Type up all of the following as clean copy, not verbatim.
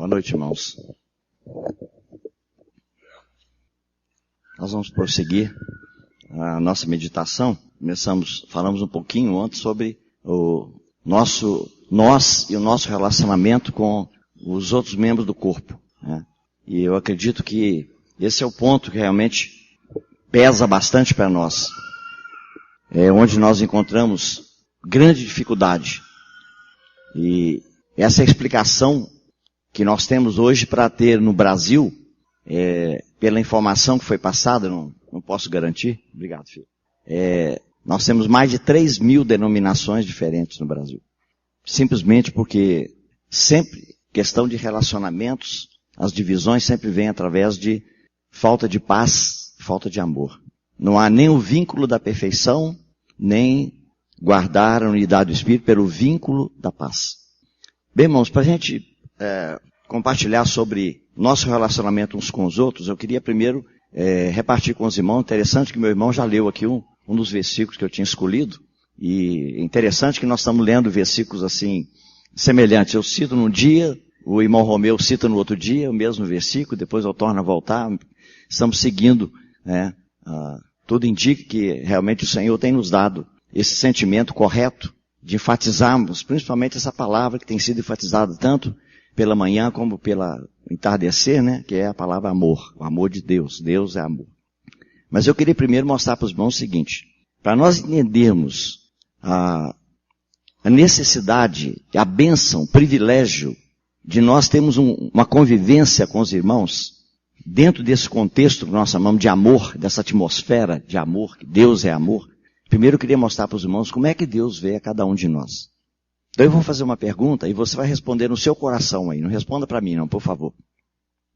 Boa noite, irmãos. Nós vamos prosseguir a nossa meditação. Falamos um pouquinho ontem sobre nós e o nosso relacionamento com os outros membros do corpo, né? E eu acredito que esse é o ponto que realmente pesa bastante para nós. É onde nós encontramos grande dificuldade. E essa é a explicação que nós temos hoje para ter no Brasil, pela informação que foi passada, não posso garantir. Obrigado, filho. Nós temos mais de 3.000 denominações diferentes no Brasil. Simplesmente porque sempre, questão de relacionamentos, as divisões sempre vêm através de falta de paz, falta de amor. Não há nem o vínculo da perfeição, nem guardar a unidade do Espírito pelo vínculo da paz. Bem, irmãos, para a gente compartilhar sobre nosso relacionamento uns com os outros, eu queria primeiro repartir com os irmãos. Interessante que meu irmão já leu aqui um dos versículos que eu tinha escolhido. E interessante que nós estamos lendo versículos assim, semelhantes. Eu cito num dia, o irmão Romeu cita no outro dia, o mesmo versículo, depois eu torno a voltar. Estamos seguindo, né? Tudo indica que realmente o Senhor tem nos dado esse sentimento correto de enfatizarmos, principalmente essa palavra que tem sido enfatizada tanto pela manhã como pela entardecer, né? Que é a palavra amor, o amor de Deus. Deus é amor. Mas eu queria primeiro mostrar para os irmãos o seguinte: para nós entendermos a necessidade, a bênção, o privilégio de nós termos uma convivência com os irmãos, dentro desse contexto que nós chamamos de amor, dessa atmosfera de amor, que Deus é amor, primeiro eu queria mostrar para os irmãos como é que Deus vê a cada um de nós. Então eu vou fazer uma pergunta e você vai responder no seu coração aí, não responda para mim não, por favor.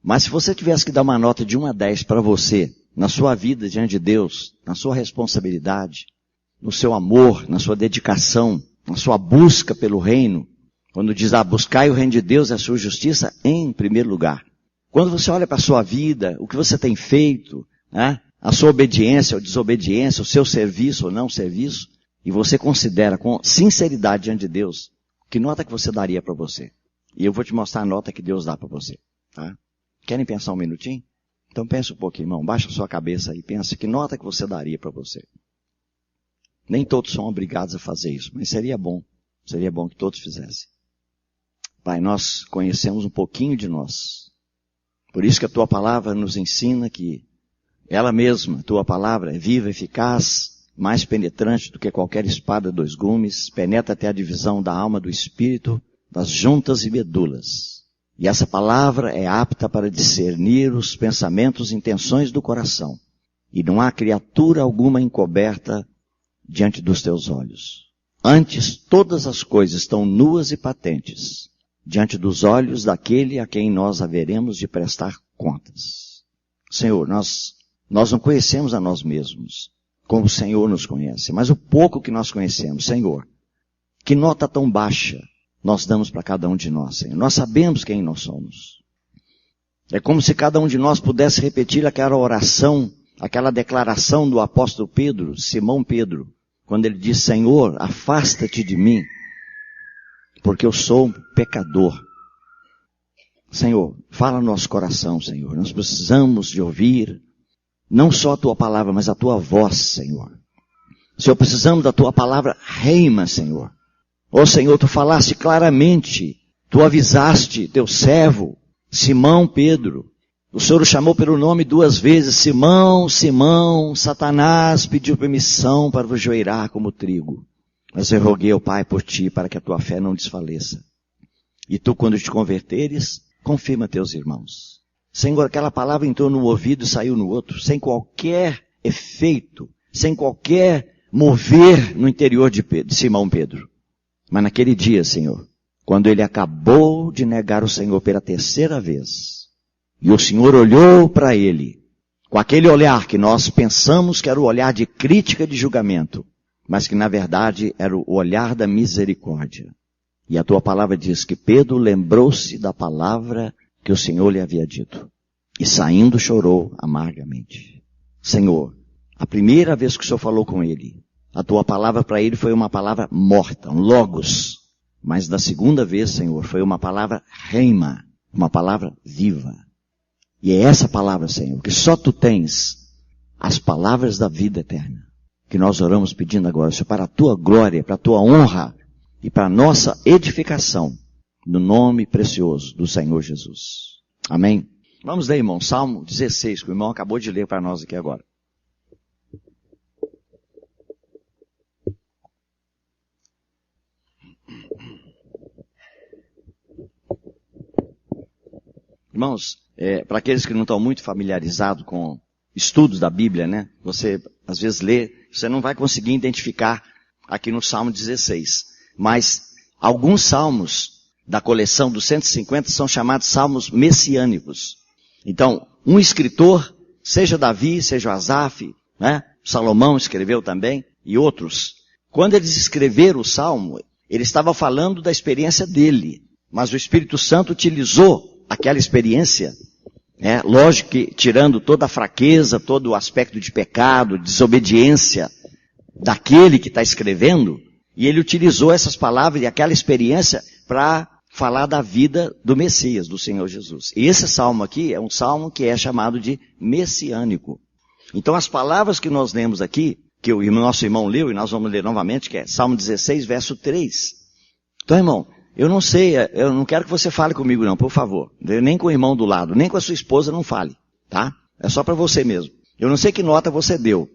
Mas se você tivesse que dar uma nota de 1 a 10 para você, na sua vida diante de Deus, na sua responsabilidade, no seu amor, na sua dedicação, na sua busca pelo reino, quando diz, buscai o reino de Deus e a sua justiça em primeiro lugar. Quando você olha para a sua vida, o que você tem feito, né? A sua obediência ou desobediência, o seu serviço ou não serviço, e você considera com sinceridade diante de Deus, que nota que você daria para você? E eu vou te mostrar a nota que Deus dá para você, tá? Querem pensar um minutinho? Então pensa um pouquinho, irmão, baixa a sua cabeça e pensa que nota que você daria para você. Nem todos são obrigados a fazer isso, mas seria bom que todos fizessem. Pai, nós conhecemos um pouquinho de nós. Por isso que a Tua Palavra nos ensina que ela mesma, a Tua Palavra, é viva, eficaz, mais penetrante do que qualquer espada de 2 gumes, penetra até a divisão da alma do espírito, das juntas e medulas. E essa Palavra é apta para discernir os pensamentos e intenções do coração. E não há criatura alguma encoberta diante dos Teus olhos. Antes, todas as coisas estão nuas e patentes diante dos olhos daquele a quem nós haveremos de prestar contas. Senhor, nós não conhecemos a nós mesmos como o Senhor nos conhece, mas o pouco que nós conhecemos, Senhor, que nota tão baixa nós damos para cada um de nós, Senhor. Nós sabemos quem nós somos. É como se cada um de nós pudesse repetir aquela oração, aquela declaração do apóstolo Pedro, Simão Pedro, quando ele diz, Senhor, afasta-te de mim, porque eu sou um pecador. Senhor, fala no nosso coração, Senhor. Nós precisamos de ouvir, não só a Tua Palavra, mas a Tua voz, Senhor. Senhor, precisamos da Tua Palavra reima, Senhor. Ó Senhor, Tu falaste claramente, Tu avisaste Teu servo, Simão Pedro. O Senhor o chamou pelo nome 2 vezes, Simão, Simão, Satanás pediu permissão para vos joeirar como trigo. Mas eu roguei ao Pai por ti, para que a tua fé não desfaleça. E tu, quando te converteres, confirma teus irmãos. Senhor, aquela palavra entrou num ouvido e saiu no outro, sem qualquer efeito, sem qualquer mover no interior de Simão Pedro. Mas naquele dia, Senhor, quando ele acabou de negar o Senhor pela 3ª vez, e o Senhor olhou para ele, com aquele olhar que nós pensamos que era o olhar de crítica, de julgamento, mas que na verdade era o olhar da misericórdia. E a tua palavra diz que Pedro lembrou-se da palavra que o Senhor lhe havia dito. E saindo chorou amargamente. Senhor, a primeira vez que o Senhor falou com ele, a tua palavra para ele foi uma palavra morta, um logos. Mas da segunda vez, Senhor, foi uma palavra reima, Uma palavra viva. E é essa palavra, Senhor, que só Tu tens as palavras da vida eterna. Que nós oramos pedindo agora, Senhor, para a Tua glória, para a Tua honra e para a nossa edificação, no nome precioso do Senhor Jesus. Amém? Vamos ler, irmão, Salmo 16, que o irmão acabou de ler para nós aqui agora. Irmãos, para aqueles que não estão muito familiarizados com estudos da Bíblia, né? Você, às vezes, lê, você não vai conseguir identificar aqui no Salmo 16. Mas alguns salmos da coleção dos 150 são chamados salmos messiânicos. Então, um escritor, seja Davi, seja Asaf, né? Salomão escreveu também, e outros. Quando eles escreveram o salmo, ele estava falando da experiência dele. Mas o Espírito Santo utilizou aquela experiência, lógico que tirando toda a fraqueza, todo o aspecto de pecado, desobediência daquele que está escrevendo, e ele utilizou essas palavras e aquela experiência para falar da vida do Messias, do Senhor Jesus. E esse salmo aqui é um salmo que é chamado de messiânico. Então as palavras que nós lemos aqui, que o nosso irmão leu, e nós vamos ler novamente, que é Salmo 16, verso 3. Então, irmão, eu não sei, eu não quero que você fale comigo não, por favor. Nem com o irmão do lado, nem com a sua esposa não fale, tá? É só para você mesmo. Eu não sei que nota você deu.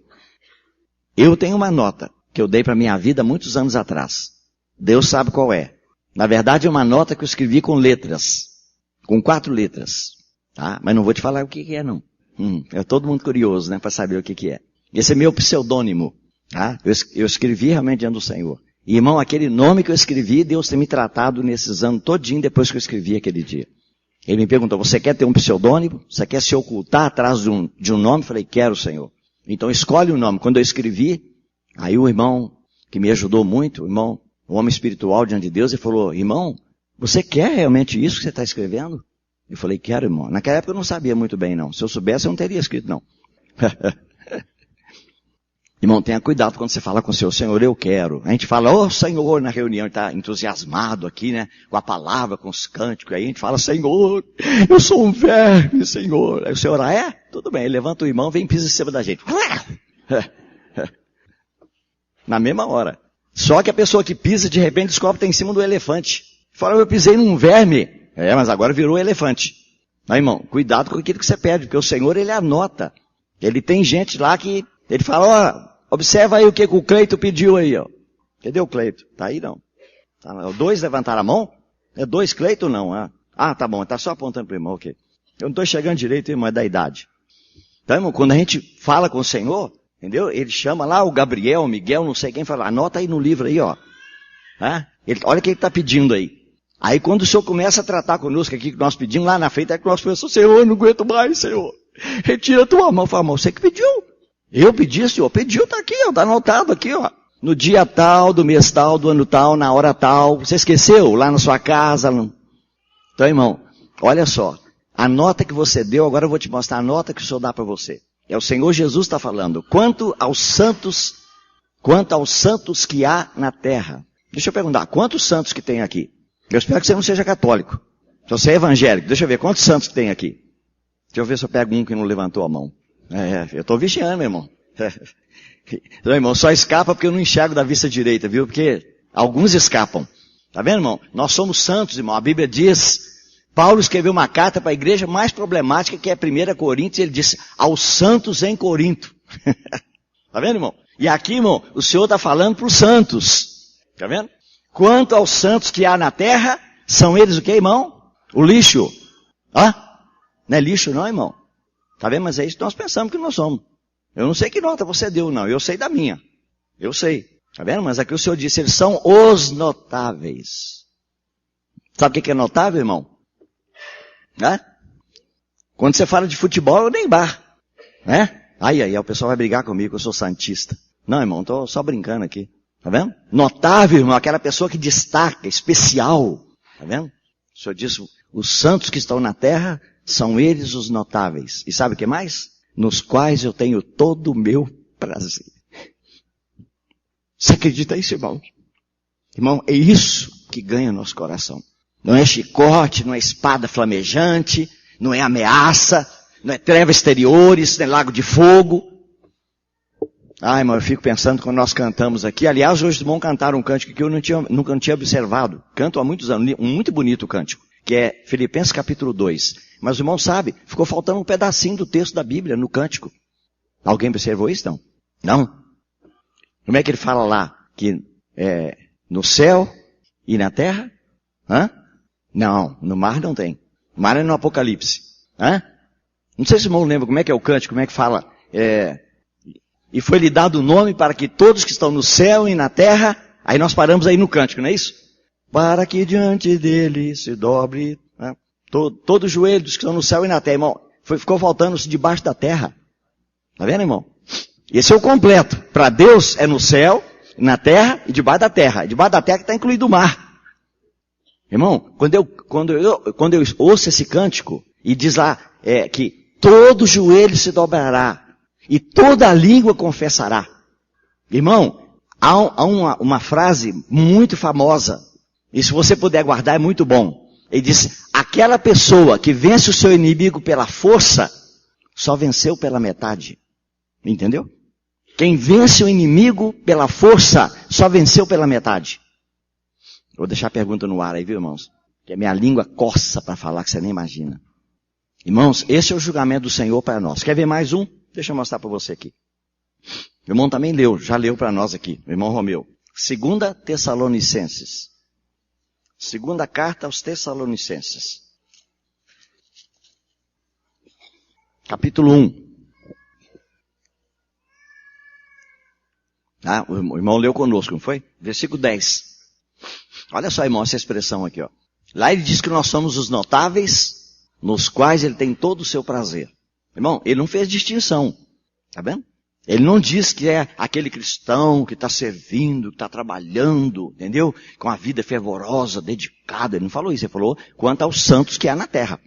Eu tenho uma nota que eu dei para minha vida muitos anos atrás. Deus sabe qual é. Na verdade é uma nota que eu escrevi com letras. Com 4 letras. Tá? Mas não vou te falar o que é não. É todo mundo curioso, né? Para saber o que é. Esse é meu pseudônimo. Tá? Eu escrevi realmente diante do Senhor. E, irmão, aquele nome que eu escrevi, Deus tem me tratado nesses anos todinho depois que eu escrevi aquele dia. Ele me perguntou, você quer ter um pseudônimo? Você quer se ocultar atrás de um nome? Eu falei, quero, Senhor. Então escolhe o nome. Quando eu escrevi, aí o irmão que me ajudou muito, o irmão, o homem espiritual diante de Deus, ele falou, irmão, você quer realmente isso que você está escrevendo? Eu falei, quero, irmão. Naquela época eu não sabia muito bem, não. Se eu soubesse, eu não teria escrito, não. Irmão, tenha cuidado quando você fala com o seu Senhor, eu quero. A gente fala, ô Senhor, na reunião, está entusiasmado aqui, né? Com a palavra, com os cânticos. Aí a gente fala, Senhor, eu sou um verme, Senhor. Aí o Senhor, tudo bem. Ele levanta o irmão, vem e pisa em cima da gente. Na mesma hora. Só que a pessoa que pisa, de repente, descobre que está em cima do elefante. Fala, eu pisei num verme. Mas agora virou elefante. Não, irmão, cuidado com aquilo que você pede, porque o Senhor, ele anota. Ele tem gente lá que, ele fala, observa aí o que o Cleito pediu aí, ó. Cadê o Cleito? Tá aí não. Tá, 2 levantaram a mão? É 2 Cleito não? Tá bom, tá só apontando pro irmão, ok. Eu não estou chegando direito, irmão, é da idade. Então, irmão, quando a gente fala com o Senhor, entendeu? Ele chama lá o Gabriel, o Miguel, não sei quem, fala, anota aí no livro aí, ó. Olha o que ele está pedindo aí. Aí quando o Senhor começa a tratar conosco aqui, que nós pedimos lá na frente, é que nós pensamos, Senhor, eu não aguento mais, Senhor. Retira a tua mão. Fala, você que pediu. Eu pedi, Senhor. Pediu, tá aqui, ó. Tá anotado aqui, ó. No dia tal, do mês tal, do ano tal, na hora tal. Você esqueceu? Lá na sua casa. Então, irmão, olha só. A nota que você deu, agora eu vou te mostrar a nota que o Senhor dá para você. É o Senhor Jesus está falando. Quanto aos santos que há na terra. Deixa eu perguntar, quantos santos que tem aqui? Eu espero que você não seja católico. Se você é evangélico, deixa eu ver, quantos santos que tem aqui? Deixa eu ver se eu pego um que não levantou a mão. Eu estou vigiando, meu irmão. Então, irmão, só escapa porque eu não enxergo da vista direita, viu? Porque alguns escapam. Tá vendo, irmão? Nós somos santos, irmão. A Bíblia diz, Paulo escreveu uma carta para a igreja mais problemática, que é a 1 Coríntios, e ele disse, aos santos em Corinto. Tá vendo, irmão? E aqui, irmão, o Senhor está falando para os santos. Tá vendo? Quanto aos santos que há na terra, são eles o que, irmão? O lixo. Não é lixo não, irmão. Tá vendo? Mas é isso que nós pensamos que nós somos. Eu não sei que nota você deu, não. Eu sei da minha. Eu sei. Tá vendo? Mas aqui o Senhor disse, eles são os notáveis. Sabe o que é notável, irmão? Quando você fala de futebol, eu nem bar. Aí, o pessoal vai brigar comigo, eu sou santista. Não, irmão, tô só brincando aqui. Tá vendo? Notável, irmão, aquela pessoa que destaca, especial. Tá vendo? O Senhor disse, os santos que estão na terra, são eles os notáveis. E sabe o que mais? Nos quais eu tenho todo o meu prazer. Você acredita nisso, irmão? Irmão, é isso que ganha nosso coração. Não é chicote, não é espada flamejante, não é ameaça, não é trevas exteriores, não é lago de fogo. Ai, irmão, eu fico pensando quando nós cantamos aqui. Aliás, hoje os irmãos cantaram um cântico que eu nunca tinha observado. Canto há muitos anos, um muito bonito cântico, que é Filipenses capítulo 2. Mas o irmão sabe, ficou faltando um pedacinho do texto da Bíblia no cântico. Alguém observou isso, não? Não? Como é que ele fala lá? Que no céu e na terra? Hã? Não, no mar não tem. O mar é no Apocalipse. Hã? Não sei se o irmão lembra como é que é o cântico, como é que fala. E foi-lhe dado o nome para que todos que estão no céu e na terra, aí nós paramos aí no cântico, não é isso? Para que diante dele se dobre, né? Todo o joelho dos que estão no céu e na terra, irmão. Ficou faltando-se debaixo da terra. Tá vendo, irmão? Esse é o completo. Para Deus é no céu, na terra e debaixo da terra. Debaixo da terra que está incluído o mar. Irmão, quando eu ouço esse cântico e diz lá que todo joelho se dobrará e toda língua confessará. Irmão, há uma frase muito famosa, e se você puder guardar é muito bom. Ele diz, aquela pessoa que vence o seu inimigo pela força, só venceu pela metade. Entendeu? Quem vence o inimigo pela força, só venceu pela metade. Vou deixar a pergunta no ar aí, viu, irmãos? Que a minha língua coça para falar que você nem imagina. Irmãos, esse é o julgamento do Senhor para nós. Quer ver mais um? Deixa eu mostrar para você aqui. O irmão também já leu para nós aqui, o irmão Romeu. 2 Tessalonicenses. 2ª carta aos Tessalonicenses. Capítulo 1. Ah, o irmão leu conosco, não foi? Versículo 10. Olha só, irmão, essa expressão aqui, ó. Lá ele diz que nós somos os notáveis, nos quais ele tem todo o seu prazer. Irmão, ele não fez distinção. Tá vendo? Ele não diz que é aquele cristão que está servindo, que está trabalhando, entendeu? Com a vida fervorosa, dedicada. Ele não falou isso, ele falou quanto aos santos que há na terra.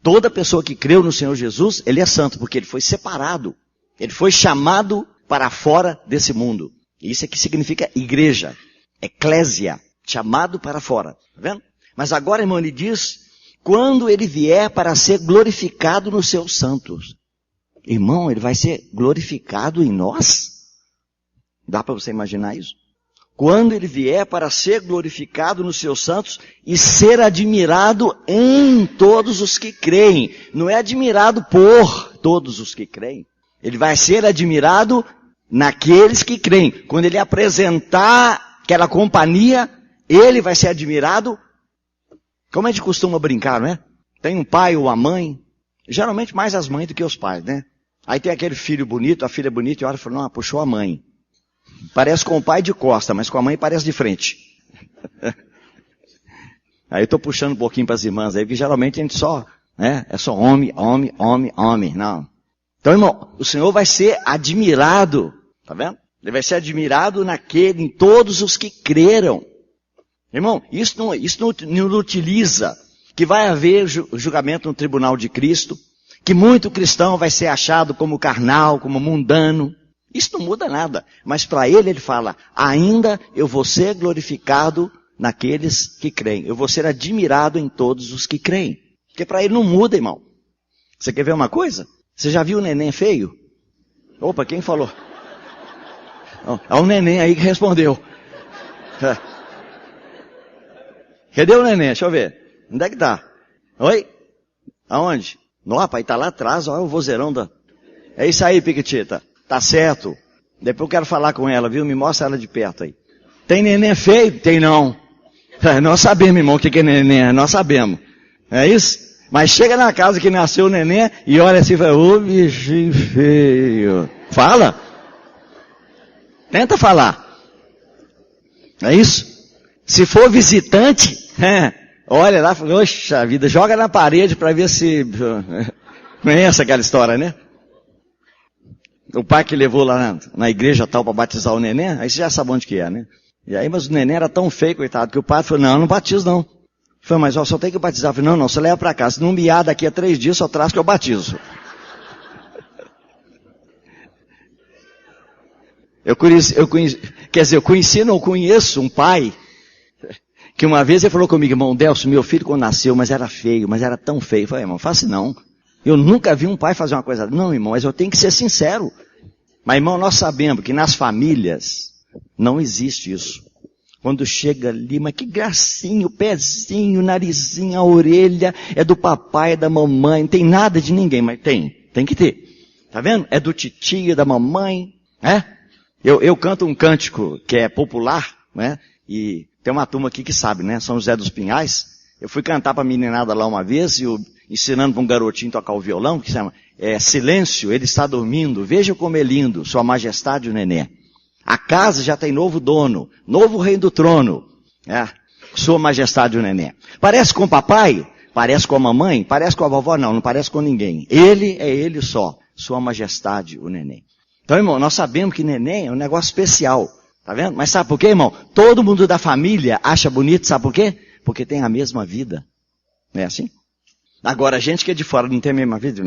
Toda pessoa que creu no Senhor Jesus, ele é santo, porque ele foi separado. Ele foi chamado para fora desse mundo. Isso é que significa igreja. Eclésia. Chamado para fora. Tá vendo? Mas agora, irmão, ele diz, quando ele vier para ser glorificado nos seus santos. Irmão, ele vai ser glorificado em nós? Dá para você imaginar isso? Quando ele vier para ser glorificado nos seus santos e ser admirado em todos os que creem. Não é admirado por todos os que creem. Ele vai ser admirado naqueles que creem. Quando ele apresentar aquela companhia, ele vai ser admirado. Como a gente costuma brincar, não é? Tem um pai ou uma mãe, geralmente mais as mães do que os pais, né? Aí tem aquele filho bonito, a filha bonita, e olha e fala, não, puxou a mãe. Parece com o pai de costa, mas com a mãe parece de frente. Aí eu estou puxando um pouquinho para as irmãs aí, porque geralmente a gente só, né? É só homem, homem, homem, homem, não. Então, irmão, o Senhor vai ser admirado, tá vendo? Ele vai ser admirado em todos os que creram. Irmão, isso não utiliza que vai haver julgamento no tribunal de Cristo, que muito cristão vai ser achado como carnal, como mundano. Isso não muda nada. Mas para ele fala, ainda eu vou ser glorificado naqueles que creem. Eu vou ser admirado em todos os que creem. Porque para ele não muda, irmão. Você quer ver uma coisa? Você já viu o neném feio? Opa, quem falou? Há um neném aí que respondeu. Cadê o neném? Deixa eu ver. Onde é que tá? Oi? Aonde? Não, rapaz, tá lá atrás, olha o vozeirão da... É isso aí, Piquetita. Tá certo. Depois eu quero falar com ela, viu? Me mostra ela de perto aí. Tem neném feio? Tem não. Nós sabemos, irmão, o que é neném. Nós sabemos. É isso? Mas chega na casa que nasceu o neném e olha assim e fala, ô bichinho feio. Fala. Tenta falar. É isso? Se for visitante, olha lá, fala, oxa vida, joga na parede para ver se... Conhece aquela história, né? O pai que levou lá na igreja tal para batizar o neném, aí você já sabe onde que é, né? E aí, mas o neném era tão feio, coitado, que o padre falou, não batizo não. Falei, mas só tem que batizar. Eu falei, não, você leva para casa. Se não miar daqui a 3 dias, só traz que eu batizo. Eu conheço um pai Que uma vez ele falou comigo, irmão Delcio, meu filho quando nasceu, mas era feio, mas era tão feio. Eu falei, irmão, faça não. Eu nunca vi um pai fazer uma coisa. Não, irmão, mas eu tenho que ser sincero. Mas, irmão, nós sabemos que nas famílias não existe isso. Quando chega ali, mas que gracinha, o pezinho, o narizinho, a orelha, é do papai, é da mamãe, não tem nada de ninguém, mas tem que ter. Tá vendo? É do titio, da mamãe, né? Eu canto um cântico que é popular, né? E tem uma turma aqui que sabe, né? São José dos Pinhais. Eu fui cantar pra meninada lá uma vez, ensinando para um garotinho tocar o violão, que se chama Silêncio, ele está dormindo, veja como é lindo, sua majestade o neném. A casa já tem novo dono, novo rei do trono. Sua majestade o neném. Parece com o papai? Parece com a mamãe? Parece com a vovó? Não parece com ninguém. Ele é ele só. Sua majestade o neném. Então, irmão, nós sabemos que neném é um negócio especial. Tá vendo? Mas sabe por quê, irmão? Todo mundo da família acha bonito, sabe por quê? Porque tem a mesma vida. Não é assim? Agora, a gente que é de fora não tem a mesma vida.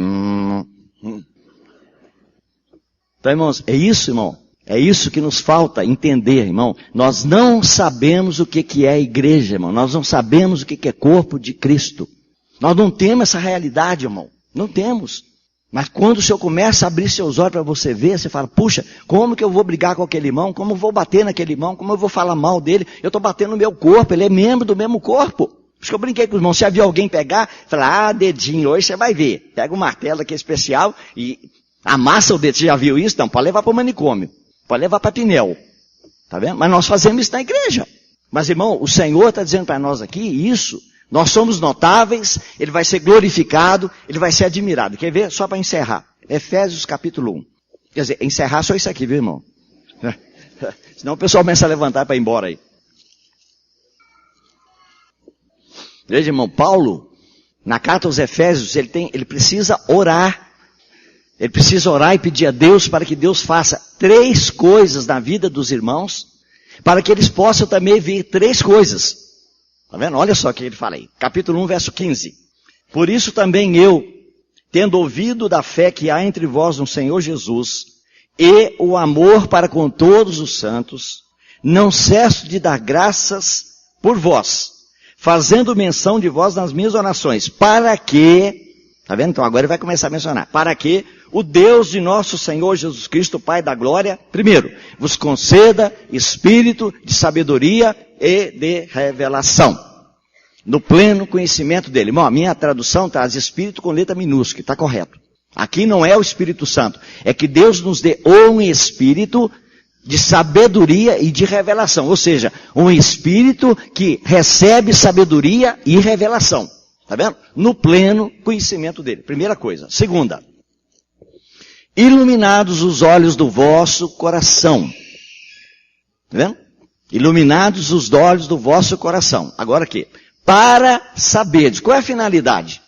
Então, irmãos, é isso, irmão. É isso que nos falta entender, irmão. Nós não sabemos o que é a igreja, irmão. Nós não sabemos o que é corpo de Cristo. Nós não temos essa realidade, irmão. Não temos. Mas quando o Senhor começa a abrir seus olhos para você ver, você fala, puxa, como que eu vou brigar com aquele irmão? Como eu vou bater naquele irmão? Como eu vou falar mal dele? Eu estou batendo no meu corpo, ele é membro do mesmo corpo. Por isso que eu brinquei com os irmãos. Se havia alguém pegar, falar, dedinho, hoje você vai ver. Pega um martelo aqui especial e amassa o dedo. Você já viu isso? Não, pode levar para o manicômio. Pode levar para Pinel. Tá vendo? Mas nós fazemos isso na igreja. Mas, irmão, o Senhor está dizendo para nós aqui isso. Nós somos notáveis, ele vai ser glorificado, ele vai ser admirado. Quer ver? Só para encerrar. Efésios capítulo 1. Quer dizer, encerrar só isso aqui, viu, irmão? Senão o pessoal começa a levantar para ir embora aí. Veja, irmão, Paulo, na carta aos Efésios, ele precisa orar. Ele precisa orar e pedir a Deus para que Deus faça 3 coisas na vida dos irmãos, para que eles possam também ver 3 coisas. Tá vendo? Olha só o que ele fala aí. Capítulo 1, verso 15. Por isso também eu, tendo ouvido da fé que há entre vós no Senhor Jesus, e o amor para com todos os santos, não cesso de dar graças por vós, fazendo menção de vós nas minhas orações, para que, tá vendo? Então agora ele vai começar a mencionar, para que o Deus de nosso Senhor Jesus Cristo, Pai da glória, primeiro, vos conceda espírito de sabedoria e de revelação, no pleno conhecimento dele. Irmão, a minha tradução traz espírito com letra minúscula, está correto. Aqui não é o Espírito Santo, é que Deus nos dê um espírito de sabedoria e de revelação, ou seja, um espírito que recebe sabedoria e revelação, tá vendo? No pleno conhecimento dele, primeira coisa. Segunda, iluminados os olhos do vosso coração, tá vendo? Iluminados os olhos do vosso coração. Agora aqui, para saberdes, qual é a finalidade?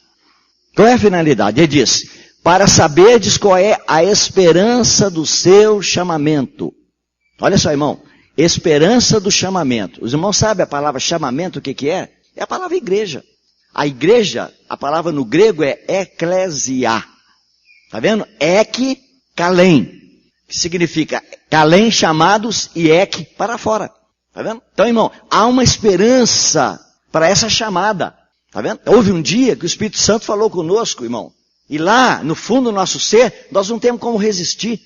Qual é a finalidade? Ele diz, para saberdes qual é a esperança do seu chamamento. Olha só, irmão, esperança do chamamento. Os irmãos sabem a palavra chamamento, o que é? É a palavra igreja. A igreja, a palavra no grego é eklesia. Tá vendo? Ek, kalem. Que significa kalem chamados e ek para fora. Tá vendo? Então, irmão, há uma esperança para essa chamada. Tá vendo? Houve um dia que o Espírito Santo falou conosco, irmão. E lá, no fundo do nosso ser, nós não temos como resistir.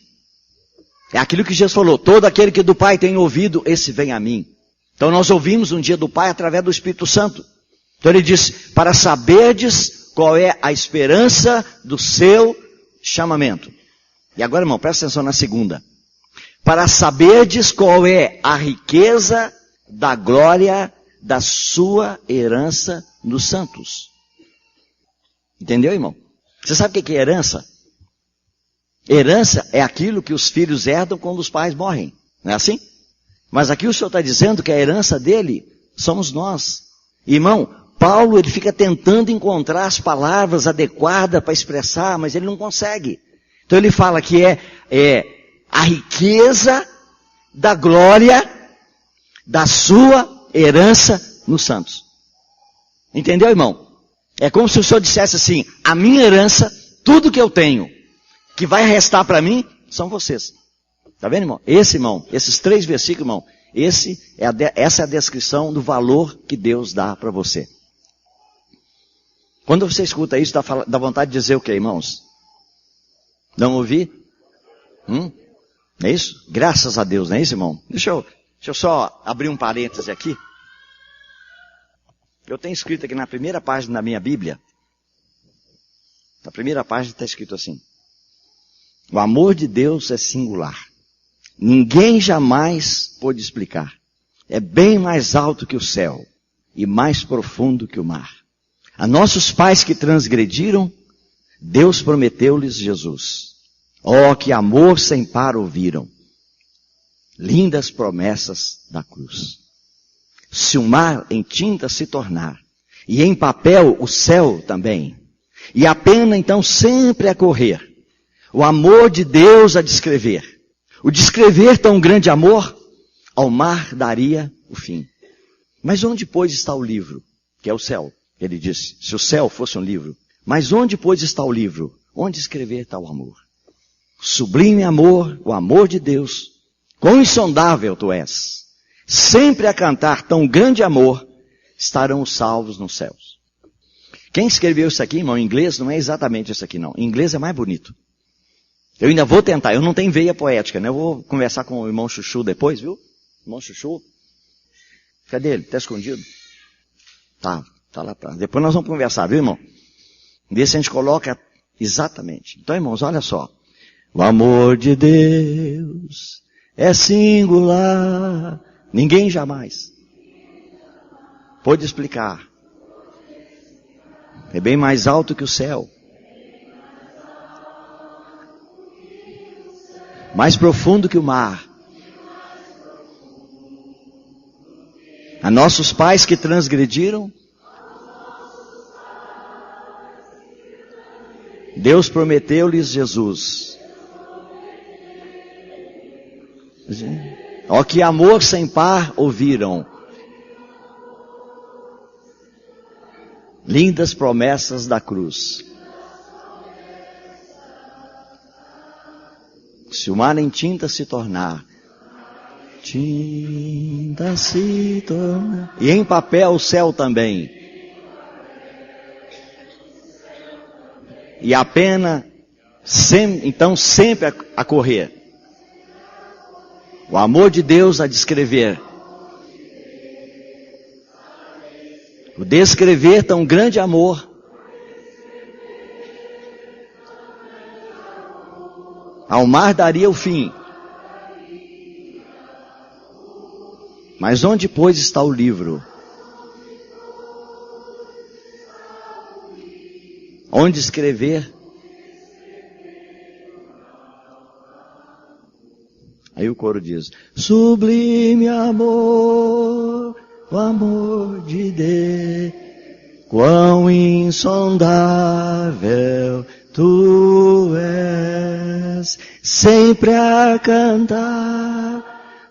É aquilo que Jesus falou, todo aquele que do Pai tem ouvido, esse vem a mim. Então nós ouvimos um dia do Pai através do Espírito Santo. Então ele diz, para saberdes qual é a esperança do seu chamamento. E agora, irmão, presta atenção na segunda. Para saberdes qual é a riqueza da glória da sua herança nos santos. Entendeu, irmão? Você sabe o que é herança? Herança é aquilo que os filhos herdam quando os pais morrem. Não é assim? Mas aqui o Senhor está dizendo que a herança dele somos nós. Irmão, Paulo ele fica tentando encontrar as palavras adequadas para expressar, mas ele não consegue. Então ele fala que é a riqueza da glória da sua herança nos santos. Entendeu, irmão? É como se o Senhor dissesse assim, a minha herança, tudo que eu tenho, que vai restar para mim, são vocês. Tá vendo, irmão? Esses 3 versículos, irmão, Essa é a descrição do valor que Deus dá para você. Quando você escuta isso, dá vontade de dizer o quê, irmãos? Não ouvi? Não é isso? Graças a Deus, não é isso, irmão? Deixa eu só abrir um parêntese aqui. Eu tenho escrito aqui na primeira página da minha Bíblia. Na primeira página está escrito assim: o amor de Deus é singular. Ninguém jamais pôde explicar. É bem mais alto que o céu e mais profundo que o mar. A nossos pais que transgrediram, Deus prometeu-lhes Jesus. Oh, que amor sem par ouviram. Lindas promessas da cruz. Se o mar em tinta se tornar, e em papel o céu também, e a pena então sempre a correr, o amor de Deus a descrever, o descrever tão grande amor, ao mar daria o fim. Mas onde, pois, está o livro, que é o céu? Ele disse, se o céu fosse um livro, mas onde, pois, está o livro? Onde escrever tal amor? Sublime amor, o amor de Deus, quão insondável tu és. Sempre a cantar tão grande amor, estarão os salvos nos céus. Quem escreveu isso aqui, irmão, em inglês, não é exatamente isso aqui não. Em inglês é mais bonito. Eu ainda vou tentar, eu não tenho veia poética, né? Eu vou conversar com o irmão Chuchu depois, viu? Irmão Chuchu. Cadê ele? Está escondido? Tá lá pra... Depois nós vamos conversar, viu, irmão? Vê se a gente coloca exatamente. Então, irmãos, olha só. O amor de Deus é singular. Ninguém jamais pôde explicar. É bem mais alto que o céu. Mais profundo que o mar. A nossos pais que transgrediram, Deus prometeu-lhes Jesus. Ó, que amor sem par ouviram. Lindas promessas da cruz. Se o mar em tinta se tornar, tinta se tornar, e em papel o céu também, e a pena então sempre a correr, o amor de Deus a descrever, o descrever tão grande amor, ao mar daria o fim. Mas onde, pois, está o livro? Onde escrever? Aí o coro diz, sublime amor, o amor de Deus, quão insondável tu és, sempre a cantar,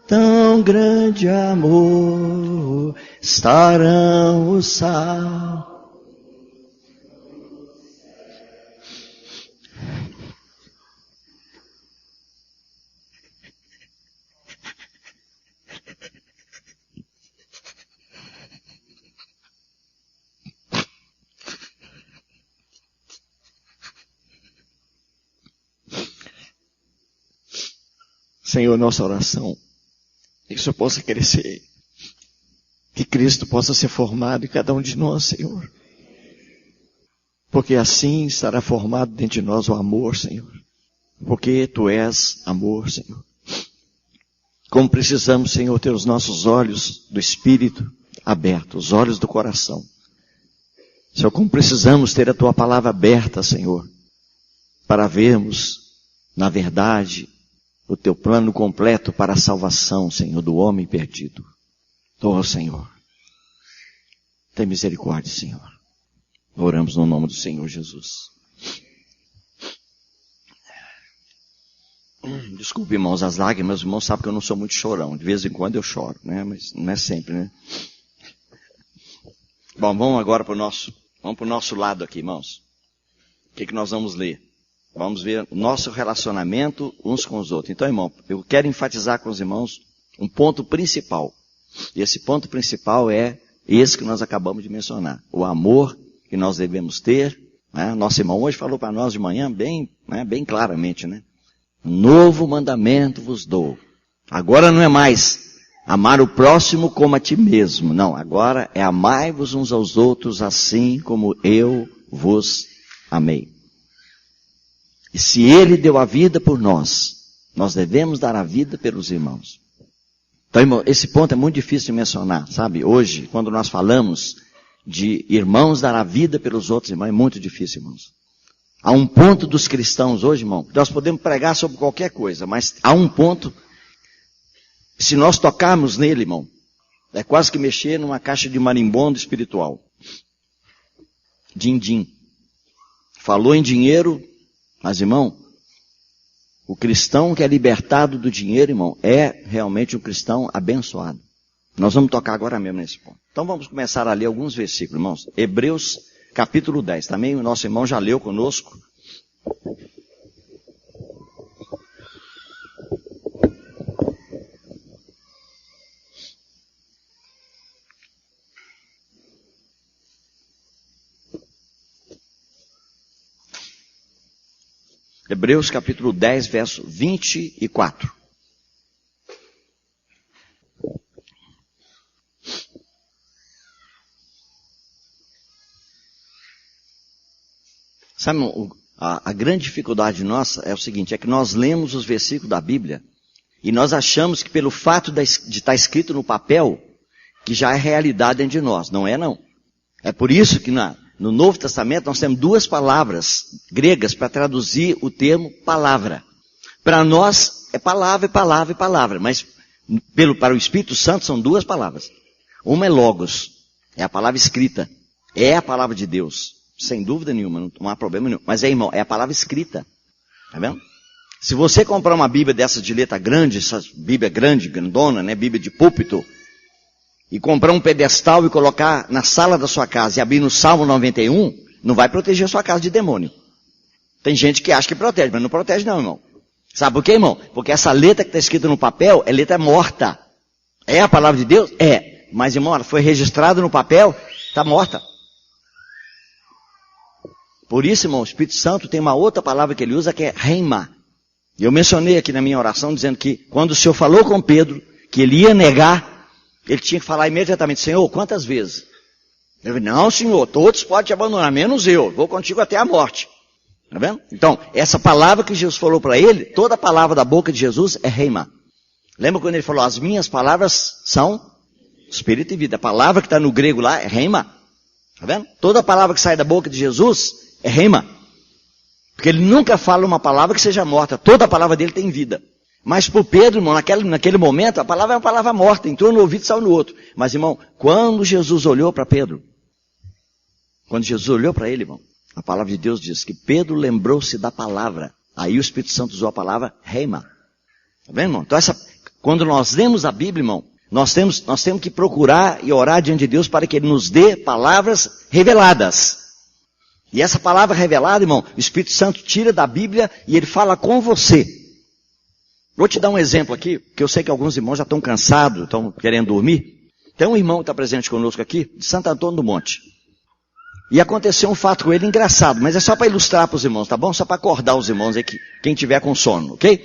tão grande amor, estarão os salvos. Senhor, nossa oração, que o Senhor possa crescer, que Cristo possa ser formado em cada um de nós, Senhor. Porque assim estará formado dentro de nós o amor, Senhor. Porque Tu és amor, Senhor. Como precisamos, Senhor, ter os nossos olhos do Espírito abertos, os olhos do coração. Senhor, como precisamos ter a Tua palavra aberta, Senhor, para vermos, na verdade, o Teu plano completo para a salvação, Senhor, do homem perdido. Oh, Senhor, tem misericórdia, Senhor. Oramos no nome do Senhor Jesus. Desculpe, irmãos, as lágrimas, irmãos sabem que eu não sou muito chorão. De vez em quando eu choro, né? Mas não é sempre, né? Bom, vamos agora para o nosso lado aqui, irmãos. O que nós vamos ler? Vamos ver o nosso relacionamento uns com os outros. Então, irmão, eu quero enfatizar com os irmãos um ponto principal. E esse ponto principal é esse que nós acabamos de mencionar. O amor que nós devemos ter. Né? Nosso irmão hoje falou para nós de manhã bem claramente, né? Novo mandamento vos dou. Agora não é mais amar o próximo como a ti mesmo. Não, agora é amai-vos uns aos outros assim como eu vos amei. E se ele deu a vida por nós, nós devemos dar a vida pelos irmãos. Então, irmão, esse ponto é muito difícil de mencionar, sabe? Hoje, quando nós falamos de irmãos dar a vida pelos outros irmãos, é muito difícil, irmãos. Há um ponto dos cristãos hoje, irmão, nós podemos pregar sobre qualquer coisa, mas há um ponto, se nós tocarmos nele, irmão, é quase que mexer numa caixa de marimbondo espiritual. Din-din. Falou em dinheiro, mas, irmão, o cristão que é libertado do dinheiro, irmão, é realmente um cristão abençoado. Nós vamos tocar agora mesmo nesse ponto. Então vamos começar a ler alguns versículos, irmãos. Hebreus capítulo 10. Também o nosso irmão já leu conosco. Hebreus capítulo 10, verso 24. Sabe, a grande dificuldade nossa é o seguinte, é que nós lemos os versículos da Bíblia e nós achamos que pelo fato de estar escrito no papel, que já é realidade dentro de nós. Não é, não. É por isso que no Novo Testamento nós temos duas palavras gregas para traduzir o termo palavra. Para nós é palavra, palavra e palavra, mas para o Espírito Santo são duas palavras. Uma é logos, é a palavra escrita, é a palavra de Deus. Sem dúvida nenhuma, não há problema nenhum. Mas irmão, é a palavra escrita. Tá vendo? Se você comprar uma Bíblia dessa de letra grande, essa Bíblia grande, grandona, né, Bíblia de púlpito, e comprar um pedestal e colocar na sala da sua casa e abrir no Salmo 91, não vai proteger a sua casa de demônio. Tem gente que acha que protege, mas não protege não, irmão. Sabe por quê, irmão? Porque essa letra que está escrita no papel é letra morta. É a palavra de Deus? É. Mas, irmão, ela foi registrada no papel, está morta. Por isso, irmão, o Espírito Santo tem uma outra palavra que ele usa que é reima. E eu mencionei aqui na minha oração dizendo que quando o Senhor falou com Pedro que ele ia negar, ele tinha que falar imediatamente, Senhor, quantas vezes? Ele falou, não, Senhor, todos podem te abandonar, menos eu, vou contigo até a morte. Tá vendo? Então, essa palavra que Jesus falou para ele, toda palavra da boca de Jesus é reima. Lembra quando ele falou, as minhas palavras são espírito e vida. A palavra que está no grego lá é reima. Tá vendo? Toda palavra que sai da boca de Jesus é reima. Porque ele nunca fala uma palavra que seja morta. Toda a palavra dele tem vida. Mas para o Pedro, irmão, naquele momento, a palavra é uma palavra morta. Entrou no ouvido e saiu no outro. Mas, irmão, quando Jesus olhou para Pedro, quando Jesus olhou para ele, irmão, a palavra de Deus diz que Pedro lembrou-se da palavra. Aí o Espírito Santo usou a palavra reima. Tá vendo, irmão? Então, quando nós lemos a Bíblia, irmão, nós temos que procurar e orar diante de Deus para que Ele nos dê palavras reveladas. E essa palavra revelada, irmão, o Espírito Santo tira da Bíblia e Ele fala com você. Vou te dar um exemplo aqui, que eu sei que alguns irmãos já estão cansados, estão querendo dormir. Tem um irmão que está presente conosco aqui, de Santo Antônio do Monte. E aconteceu um fato com ele engraçado, mas é só para ilustrar para os irmãos, tá bom? Só para acordar os irmãos aí, quem tiver com sono, ok?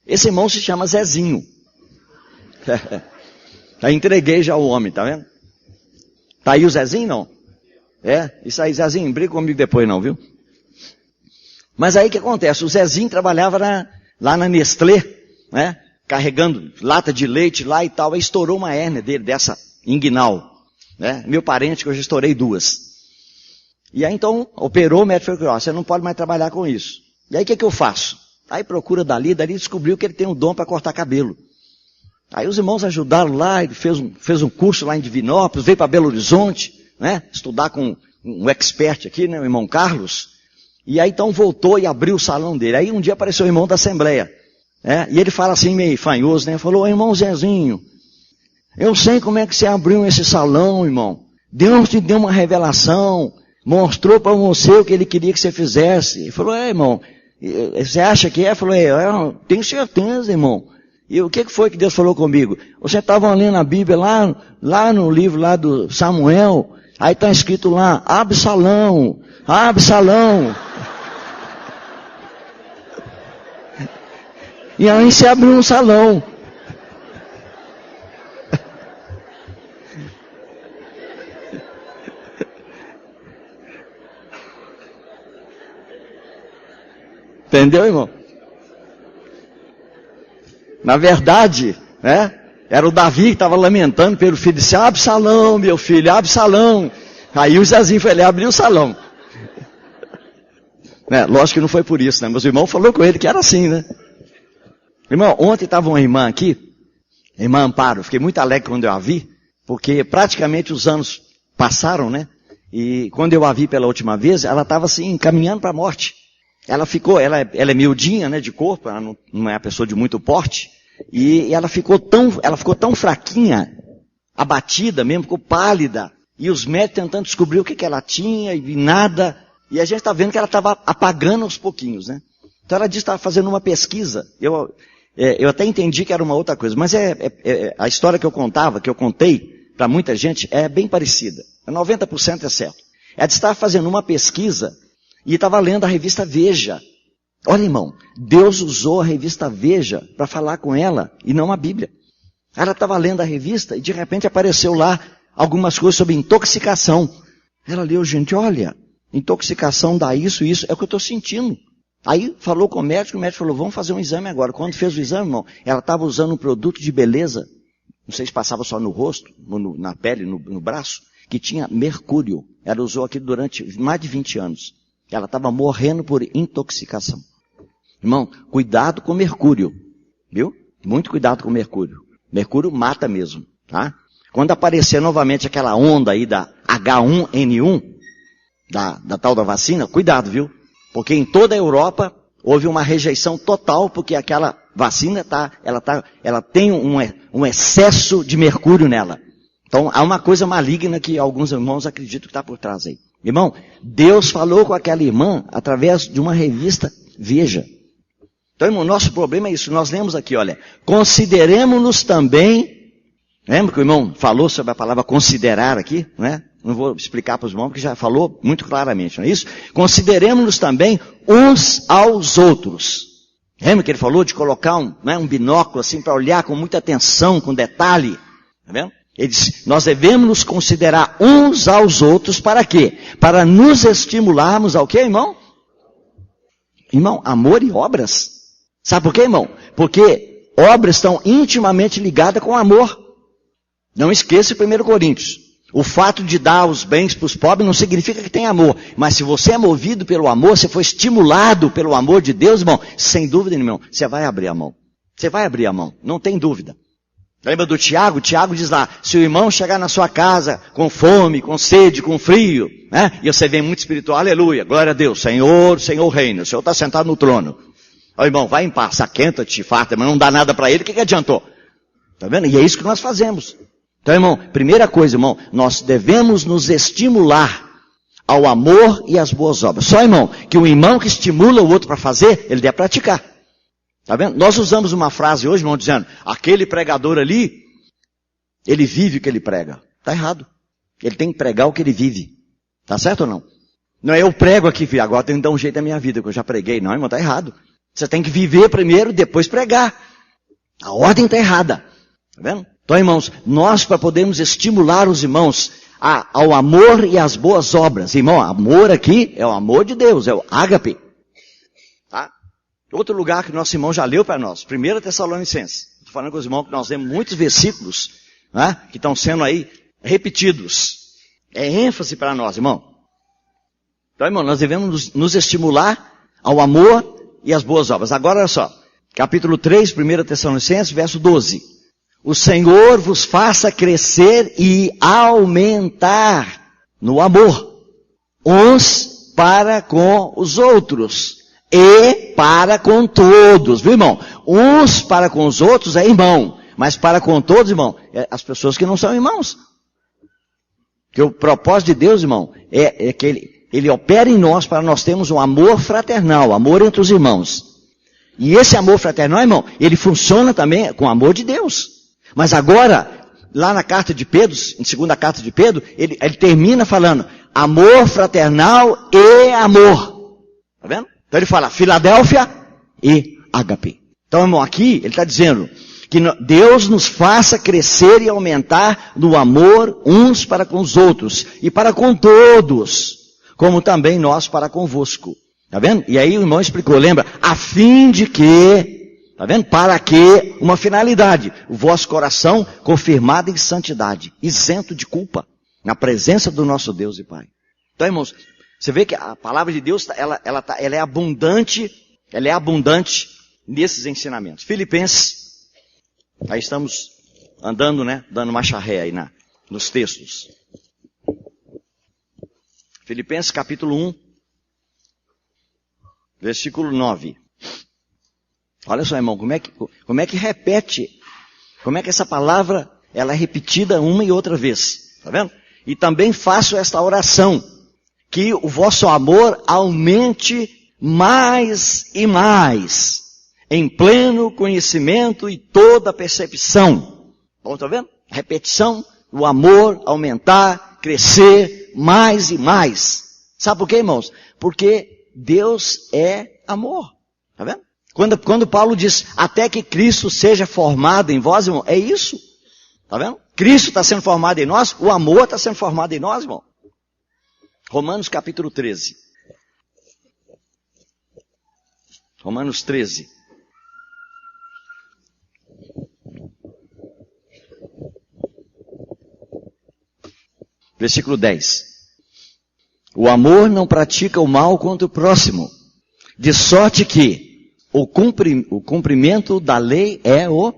Esse irmão se chama Zezinho. Já entreguei já o homem, tá vendo? Tá aí o Zezinho, não? É, isso aí, Zezinho, não briga comigo depois não, viu? Mas aí o que acontece? O Zezinho trabalhava lá na Nestlé, né? Carregando lata de leite lá e tal, aí estourou uma hérnia dele, dessa inguinal, né? Meu parente que eu já estourei 2. E aí então, operou, o médico falou, ó, você não pode mais trabalhar com isso. E aí o que eu faço? Aí procura dali descobriu que ele tem um dom para cortar cabelo. Aí os irmãos ajudaram lá, ele fez um curso lá em Divinópolis, veio para Belo Horizonte, né? Estudar com um expert aqui, né? O irmão Carlos. E aí então voltou e abriu o salão dele. Aí um dia apareceu o irmão da Assembleia. Né? E ele fala assim meio fanhoso, né? Falou, irmão Zezinho, eu sei como é que você abriu esse salão, irmão. Deus te deu uma revelação, mostrou para você o que ele queria que você fizesse. Ele falou, irmão, você acha que é? Falou, eu tenho certeza, irmão. E o que foi que Deus falou comigo? Você estava lendo a Bíblia lá no livro lá do Samuel, aí está escrito lá, Absalão, Absalão. E aí se abriu um salão. Entendeu, irmão? Na verdade, né? Era o Davi que estava lamentando pelo filho, disse, Absalão, meu filho, Absalão. Aí o Zezinho foi lá e abriu o salão. Né? Lógico que não foi por isso, né? Mas o irmão falou com ele que era assim, né? Irmão, ontem estava uma irmã aqui, a irmã Amparo, fiquei muito alegre quando eu a vi, porque praticamente os anos passaram, né? E quando eu a vi pela última vez, ela estava assim, caminhando para a morte. Ela é miudinha, né, de corpo, ela não é uma pessoa de muito porte, e ela ficou tão fraquinha, abatida mesmo, ficou pálida, e os médicos tentando descobrir o que ela tinha, e nada, e a gente está vendo que ela estava apagando aos pouquinhos, né? Então ela disse que estava fazendo uma pesquisa, eu até entendi que era uma outra coisa, mas a história que eu contei para muita gente, é bem parecida, 90% é certo. Ela disse que estava fazendo uma pesquisa, e estava lendo a revista Veja. Olha, irmão, Deus usou a revista Veja para falar com ela e não a Bíblia. Ela estava lendo a revista e de repente apareceu lá algumas coisas sobre intoxicação. Ela leu, gente, olha, intoxicação dá isso, é o que eu estou sentindo. Aí falou com o médico falou, vamos fazer um exame agora. Quando fez o exame, irmão, ela estava usando um produto de beleza, não sei se passava só no rosto, na pele, no braço, que tinha mercúrio. Ela usou aquilo durante mais de 20 anos. Ela estava morrendo por intoxicação. Irmão, cuidado com mercúrio, viu? Muito cuidado com mercúrio. Mercúrio mata mesmo, tá? Quando aparecer novamente aquela onda aí da H1N1, da tal da vacina, cuidado, viu? Porque em toda a Europa houve uma rejeição total, porque aquela vacina ela tem um excesso de mercúrio nela. Então há uma coisa maligna que alguns irmãos acreditam que está por trás aí. Irmão, Deus falou com aquela irmã através de uma revista Veja. Então, irmão, nosso problema é isso. Nós lemos aqui, olha, consideremos-nos também, lembra que o irmão falou sobre a palavra considerar aqui, né? Não vou explicar para os irmãos, porque já falou muito claramente, não é isso? Consideremos-nos também uns aos outros. Lembra que ele falou de colocar um binóculo assim para olhar com muita atenção, com detalhe, tá vendo? Ele diz, nós devemos nos considerar uns aos outros para quê? Para nos estimularmos ao quê, irmão? Irmão, amor e obras. Sabe por quê, irmão? Porque obras estão intimamente ligadas com amor. Não esqueça 1 Coríntios. O fato de dar os bens para os pobres não significa que tem amor. Mas se você é movido pelo amor, se for estimulado pelo amor de Deus, irmão, sem dúvida, irmão, você vai abrir a mão. Você vai abrir a mão, não tem dúvida. Lembra do Tiago? Tiago diz lá, se o irmão chegar na sua casa com fome, com sede, com frio, né? E você vem muito espiritual, aleluia, glória a Deus, Senhor reina, o Senhor está sentado no trono. Ó, irmão, vai em paz, aquenta-te, farta, mas não dá nada para ele, o que adiantou? Tá vendo? E é isso que nós fazemos. Então, irmão, primeira coisa, irmão, nós devemos nos estimular ao amor e às boas obras. Só, irmão, que um irmão que estimula o outro para fazer, ele deve praticar. Tá vendo? Nós usamos uma frase hoje, irmão, dizendo, aquele pregador ali, ele vive o que ele prega. Tá errado. Ele tem que pregar o que ele vive. Tá certo ou não? Não é eu prego aqui, agora tem que dar um jeito na minha vida, que eu já preguei. Não, irmão, tá errado. Você tem que viver primeiro, depois pregar. A ordem tá errada. Tá vendo? Então, irmãos, nós para podermos estimular os irmãos ao amor e às boas obras. Irmão, amor aqui é o amor de Deus, é o ágape. Tá? Outro lugar que nosso irmão já leu para nós, 1 Tessalonicenses. Estou falando com os irmãos que nós lemos muitos versículos, né, que estão sendo aí repetidos. É ênfase para nós, irmão. Então, irmão, nós devemos nos estimular ao amor e às boas obras. Agora, olha só, capítulo 3, 1 Tessalonicenses, verso 12. O Senhor vos faça crescer e aumentar no amor, uns para com os outros e para com todos, viu, irmão? Uns para com os outros é irmão, mas para com todos, irmão, é as pessoas que não são irmãos. Que o propósito de Deus, irmão, é que Ele opera em nós para nós termos um amor fraternal, amor entre os irmãos. E esse amor fraternal, irmão, ele funciona também com o amor de Deus. Mas agora, lá na carta de Pedro, em segunda carta de Pedro, ele termina falando, amor fraternal e amor. Tá vendo? Então ele fala, Filadélfia e ágape. Então, irmão, aqui ele está dizendo que Deus nos faça crescer e aumentar no amor uns para com os outros e para com todos, como também nós para convosco. Tá vendo? E aí o irmão explicou, lembra? A fim de que, tá vendo? Para que, uma finalidade, o vosso coração confirmado em santidade, isento de culpa, na presença do nosso Deus e Pai. Então, irmãos, você vê que a palavra de Deus, ela é abundante nesses ensinamentos. Filipenses, aí estamos andando, né? Dando marcha ré aí nos textos. Filipenses capítulo 1. Versículo 9. Olha só, irmão, como é que repete, como é que essa palavra, ela é repetida uma e outra vez, tá vendo? E também faço esta oração, que o vosso amor aumente mais e mais, em pleno conhecimento e toda percepção. Bom, tá vendo? Repetição, o amor aumentar, crescer mais e mais. Sabe por quê, irmãos? Porque Deus é amor. Tá vendo? Quando Paulo diz, até que Cristo seja formado em vós, irmão, é isso. Tá vendo? Cristo está sendo formado em nós, o amor está sendo formado em nós, irmão. Romanos capítulo 13. Romanos 13. Versículo 10. O amor não pratica o mal contra o próximo, de sorte que o cumprimento da lei é o...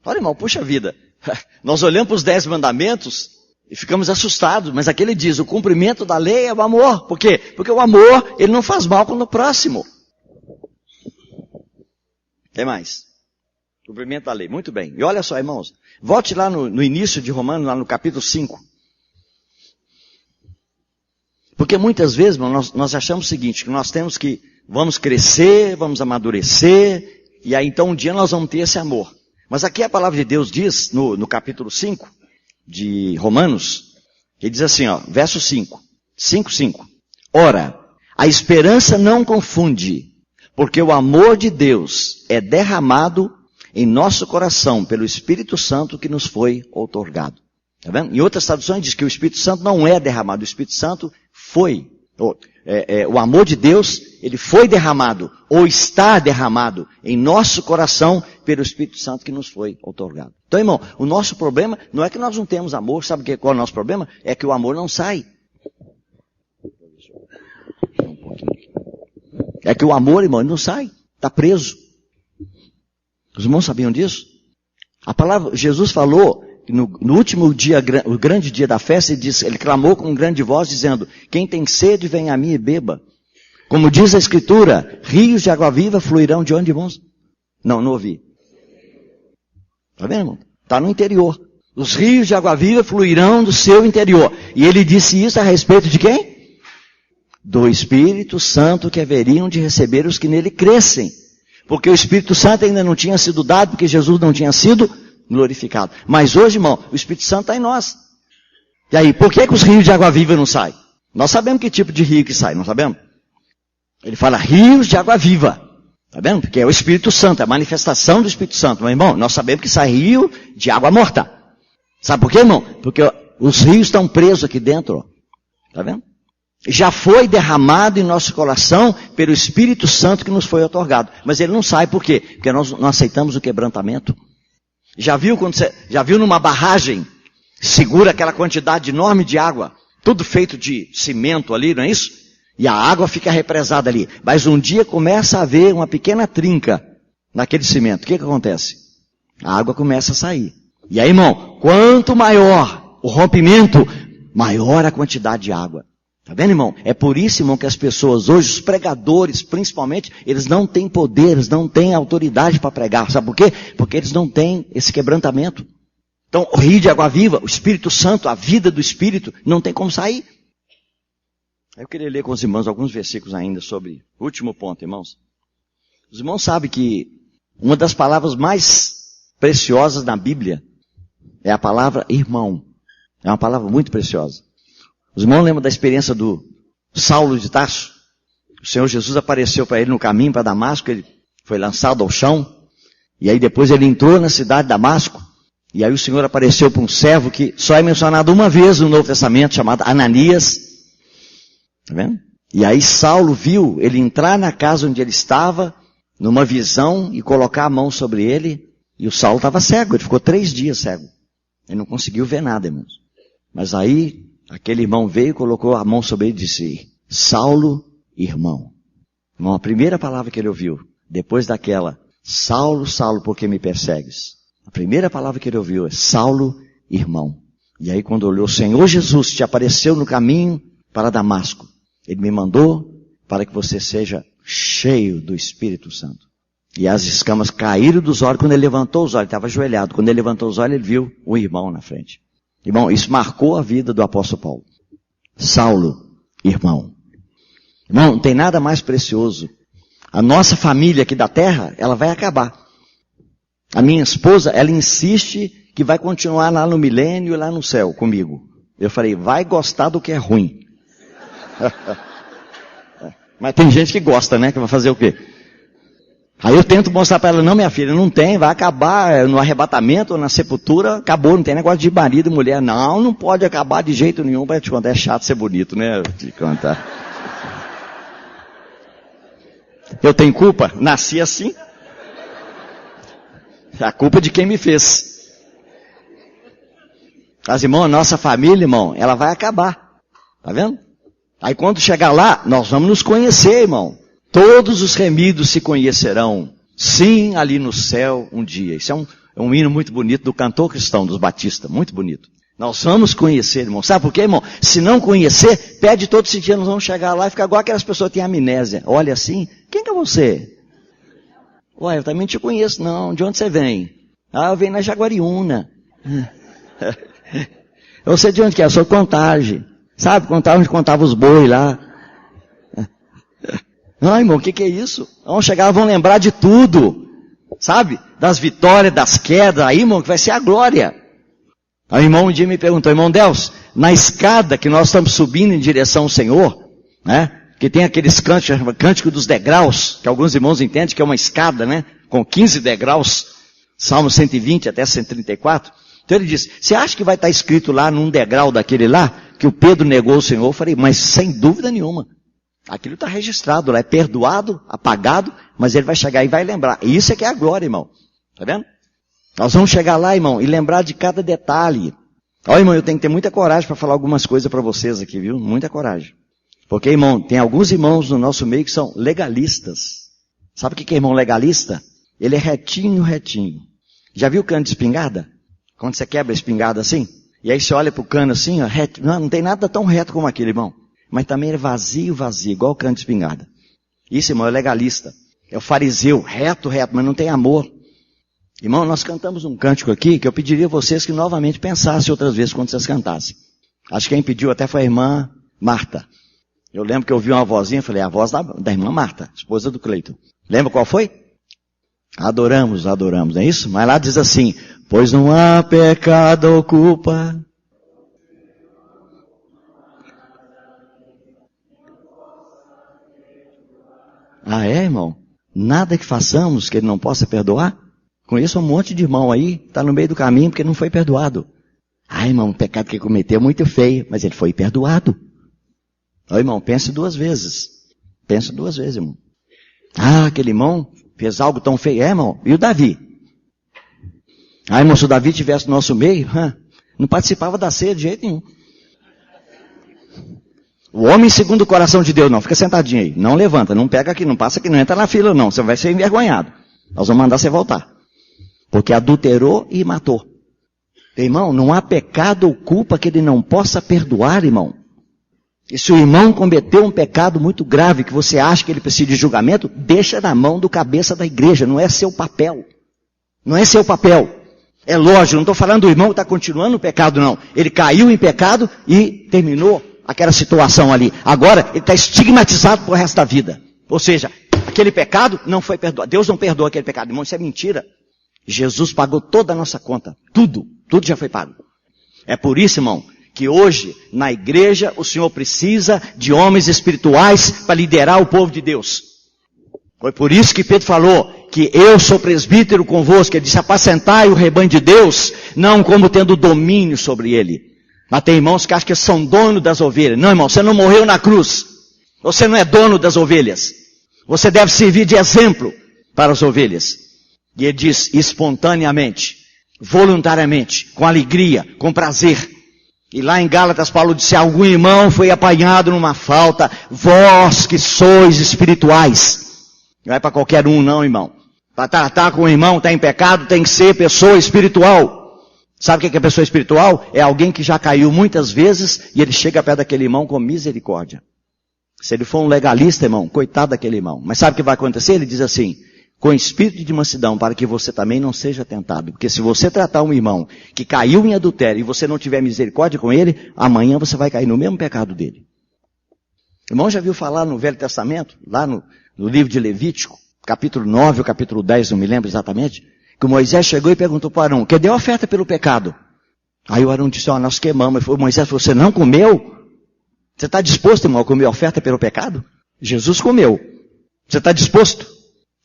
Olha, irmão, puxa vida. Nós olhamos para os 10 mandamentos e ficamos assustados, mas aqui ele diz, o cumprimento da lei é o amor. Por quê? Porque o amor, ele não faz mal contra o próximo. Tem mais? Cumprimento da lei, muito bem. E olha só, irmãos, volte lá no início de Romanos, lá no capítulo 5. Porque muitas vezes, irmão, nós achamos o seguinte, que nós vamos crescer, vamos amadurecer, e aí então um dia nós vamos ter esse amor. Mas aqui a palavra de Deus diz, no capítulo 5 de Romanos, ele diz assim, ó, verso 5. Ora, a esperança não confunde, porque o amor de Deus é derramado em nosso coração pelo Espírito Santo que nos foi outorgado. Tá vendo? Em outras traduções diz que o Espírito Santo não é derramado, o Espírito Santo foi. O amor de Deus, ele foi derramado, ou está derramado em nosso coração pelo Espírito Santo que nos foi outorgado. Então, irmão, o nosso problema não é que nós não temos amor, sabe qual é o nosso problema? É que o amor não sai. É que o amor, irmão, não sai, está preso. Os irmãos sabiam disso? A palavra, Jesus falou, no último dia, o grande dia da festa, ele clamou com grande voz, dizendo, quem tem sede, vem a mim e beba. Como diz a Escritura, rios de água viva fluirão de onde, irmãos? Não ouvi. Tá vendo, irmão? Está no interior. Os rios de água viva fluirão do seu interior. E ele disse isso a respeito de quem? Do Espírito Santo que haveriam de receber os que nele crescem. Porque o Espírito Santo ainda não tinha sido dado, porque Jesus não tinha sido glorificado. Mas hoje, irmão, o Espírito Santo está em nós. E aí, por que os rios de água viva não saem? Nós sabemos que tipo de rio que sai, não sabemos? Ele fala rios de água viva. Tá vendo? Porque é o Espírito Santo, é a manifestação do Espírito Santo. Mas, irmão, nós sabemos que sai rio de água morta. Sabe por quê, irmão? Porque os rios estão presos aqui dentro. Ó. Tá vendo? Já foi derramado em nosso coração pelo Espírito Santo que nos foi outorgado. Mas ele não sai por quê? Porque nós não aceitamos o quebrantamento. Já viu numa barragem, segura aquela quantidade enorme de água, tudo feito de cimento ali, não é isso? E a água fica represada ali. Mas um dia começa a haver uma pequena trinca naquele cimento. O que acontece? A água começa a sair. E aí, irmão, quanto maior o rompimento, maior a quantidade de água. Tá vendo, irmão? É por isso, irmão, que as pessoas hoje, os pregadores, principalmente, eles não têm poder, eles não têm autoridade para pregar. Sabe por quê? Porque eles não têm esse quebrantamento. Então, o rio de água viva, o Espírito Santo, a vida do Espírito, não tem como sair. Eu queria ler com os irmãos alguns versículos ainda sobre o último ponto, irmãos. Os irmãos sabem que uma das palavras mais preciosas na Bíblia é a palavra irmão. É uma palavra muito preciosa. Os irmãos lembram da experiência do Saulo de Tarso? O Senhor Jesus apareceu para ele no caminho para Damasco, ele foi lançado ao chão, e aí depois ele entrou na cidade de Damasco, e aí o Senhor apareceu para um servo que só é mencionado uma vez no Novo Testamento, chamado Ananias. Tá vendo? E aí Saulo viu ele entrar na casa onde ele estava, numa visão, e colocar a mão sobre ele, e o Saulo estava cego, ele ficou 3 dias cego. Ele não conseguiu ver nada, irmãos. Mas aí, aquele irmão veio, colocou a mão sobre ele e disse, Saulo, irmão. Irmão, a primeira palavra que ele ouviu, depois daquela, Saulo, Saulo, por que me persegues? A primeira palavra que ele ouviu é, Saulo, irmão. E aí quando olhou, Senhor Jesus te apareceu no caminho para Damasco. Ele me mandou para que você seja cheio do Espírito Santo. E as escamas caíram dos olhos. Quando ele levantou os olhos, ele estava ajoelhado. Quando ele levantou os olhos, ele viu o irmão na frente. Irmão, isso marcou a vida do apóstolo Paulo. Saulo, irmão. Irmão, não tem nada mais precioso. A nossa família aqui da terra, ela vai acabar. A minha esposa, ela insiste que vai continuar lá no milênio e lá no céu comigo. Eu falei, vai gostar do que é ruim. Mas tem gente que gosta, né? Que vai fazer o quê? Aí eu tento mostrar para ela, não, minha filha, não tem, vai acabar no arrebatamento ou na sepultura, acabou, não tem negócio de marido e mulher. Não, não pode acabar de jeito nenhum, para te contar, é chato ser bonito, né? Te contar. Eu tenho culpa? Nasci assim. A culpa é de quem me fez. Mas, irmão, a nossa família, irmão, ela vai acabar. Tá vendo? Aí quando chegar lá, nós vamos nos conhecer, irmão. Todos os remidos se conhecerão. Sim, ali no céu, um dia. Isso é um hino muito bonito do cantor cristão, dos batistas. Muito bonito. Nós vamos conhecer, irmão. Sabe por quê, irmão? Se não conhecer, perde todo esse dia, nós vamos chegar lá e ficar igual aquelas pessoas que têm amnésia. Olha assim, quem que é você? Ué, eu também te conheço, não. De onde você vem? Ah, eu venho na Jaguariúna. Eu sei de onde que é, eu sou de Contagem. Sabe, onde contava os bois lá. Não, irmão, o que é isso? Vamos chegar, vão lembrar de tudo. Sabe? Das vitórias, das quedas, aí, irmão, que vai ser a glória. Aí o irmão um dia me perguntou, irmão Deus, na escada que nós estamos subindo em direção ao Senhor, né? Que tem aqueles cânticos dos degraus, que alguns irmãos entendem que é uma escada, né? Com 15 degraus, Salmo 120 até 134. Então ele disse, você acha que vai estar escrito lá num degrau daquele lá, que o Pedro negou o Senhor? Eu falei, mas sem dúvida nenhuma. Aquilo está registrado lá, é perdoado, apagado, mas ele vai chegar e vai lembrar. E isso é que é a glória, irmão. Tá vendo? Nós vamos chegar lá, irmão, e lembrar de cada detalhe. Olha, irmão, eu tenho que ter muita coragem para falar algumas coisas para vocês aqui, viu? Muita coragem. Porque, irmão, tem alguns irmãos no nosso meio que são legalistas. Sabe o que é irmão legalista? Ele é retinho, retinho. Já viu cano de espingarda? Quando você quebra a espingarda assim? E aí você olha pro cano assim, ó, reto. Não tem nada tão reto como aquele, irmão. Mas também é vazio, vazio, igual o cano de espingarda. Isso, irmão, é legalista. É o fariseu, reto, reto, mas não tem amor. Irmão, nós cantamos um cântico aqui que eu pediria a vocês que novamente pensassem outras vezes quando vocês cantassem. Acho que quem pediu até foi a irmã Marta. Eu lembro que eu ouvi uma vozinha, falei, a voz da irmã Marta, esposa do Cleiton. Lembra qual foi? Adoramos, adoramos, não é isso? Mas lá diz assim, pois não há pecado ou culpa. Ah, é, irmão? Nada que façamos que ele não possa perdoar? Conheço um monte de irmão aí, está no meio do caminho porque não foi perdoado. Ah, irmão, o pecado que ele cometeu é muito feio, mas ele foi perdoado. Ó, irmão, pense 2 vezes. Pense 2 vezes, irmão. Ah, aquele irmão fez algo tão feio. É, irmão, e o Davi? Ah, irmão, se o Davi estivesse no nosso meio, não participava da ceia de jeito nenhum. O homem segundo o coração de Deus, não, fica sentadinho aí. Não levanta, não pega aqui, não passa aqui, não entra na fila não. Você vai ser envergonhado. Nós vamos mandar você voltar. Porque adulterou e matou. Irmão, não há pecado ou culpa que ele não possa perdoar, irmão. E se o irmão cometeu um pecado muito grave, que você acha que ele precisa de julgamento, deixa na mão do cabeça da igreja, não é seu papel. Não é seu papel. É lógico, não estou falando do irmão que está continuando o pecado, não. Ele caiu em pecado e terminou aquela situação ali. Agora, ele está estigmatizado pro resto da vida. Ou seja, aquele pecado não foi perdoado. Deus não perdoa aquele pecado. Irmão, isso é mentira. Jesus pagou toda a nossa conta. Tudo já foi pago. É por isso, irmão, que hoje, na igreja, o Senhor precisa de homens espirituais para liderar o povo de Deus. Foi por isso que Pedro falou que eu sou presbítero convosco. Ele disse, apacentai o rebanho de Deus, não como tendo domínio sobre ele. Mas tem irmãos que acham que são dono das ovelhas. Não, irmão, você não morreu na cruz. Você não é dono das ovelhas. Você deve servir de exemplo para as ovelhas. E ele diz, espontaneamente, voluntariamente, com alegria, com prazer. E lá em Gálatas, Paulo disse, algum irmão foi apanhado numa falta, vós que sois espirituais. Não é para qualquer um não, irmão. Para tratar com o irmão, está em pecado, tem que ser pessoa espiritual. Sabe o que é pessoa espiritual? É alguém que já caiu muitas vezes e ele chega perto daquele irmão com misericórdia. Se ele for um legalista, irmão, coitado daquele irmão. Mas sabe o que vai acontecer? Ele diz assim, com espírito de mansidão, para que você também não seja tentado. Porque se você tratar um irmão que caiu em adultério e você não tiver misericórdia com ele, amanhã você vai cair no mesmo pecado dele. O irmão já viu falar no Velho Testamento, lá no livro de Levítico, capítulo 9 ou capítulo 10, não me lembro exatamente, que o Moisés chegou e perguntou para Arão, cadê a oferta pelo pecado? Aí o Arão disse, nós queimamos. Ele falou, Moisés, você não comeu? Você está disposto, irmão, a comer oferta pelo pecado? Jesus comeu. Você está disposto?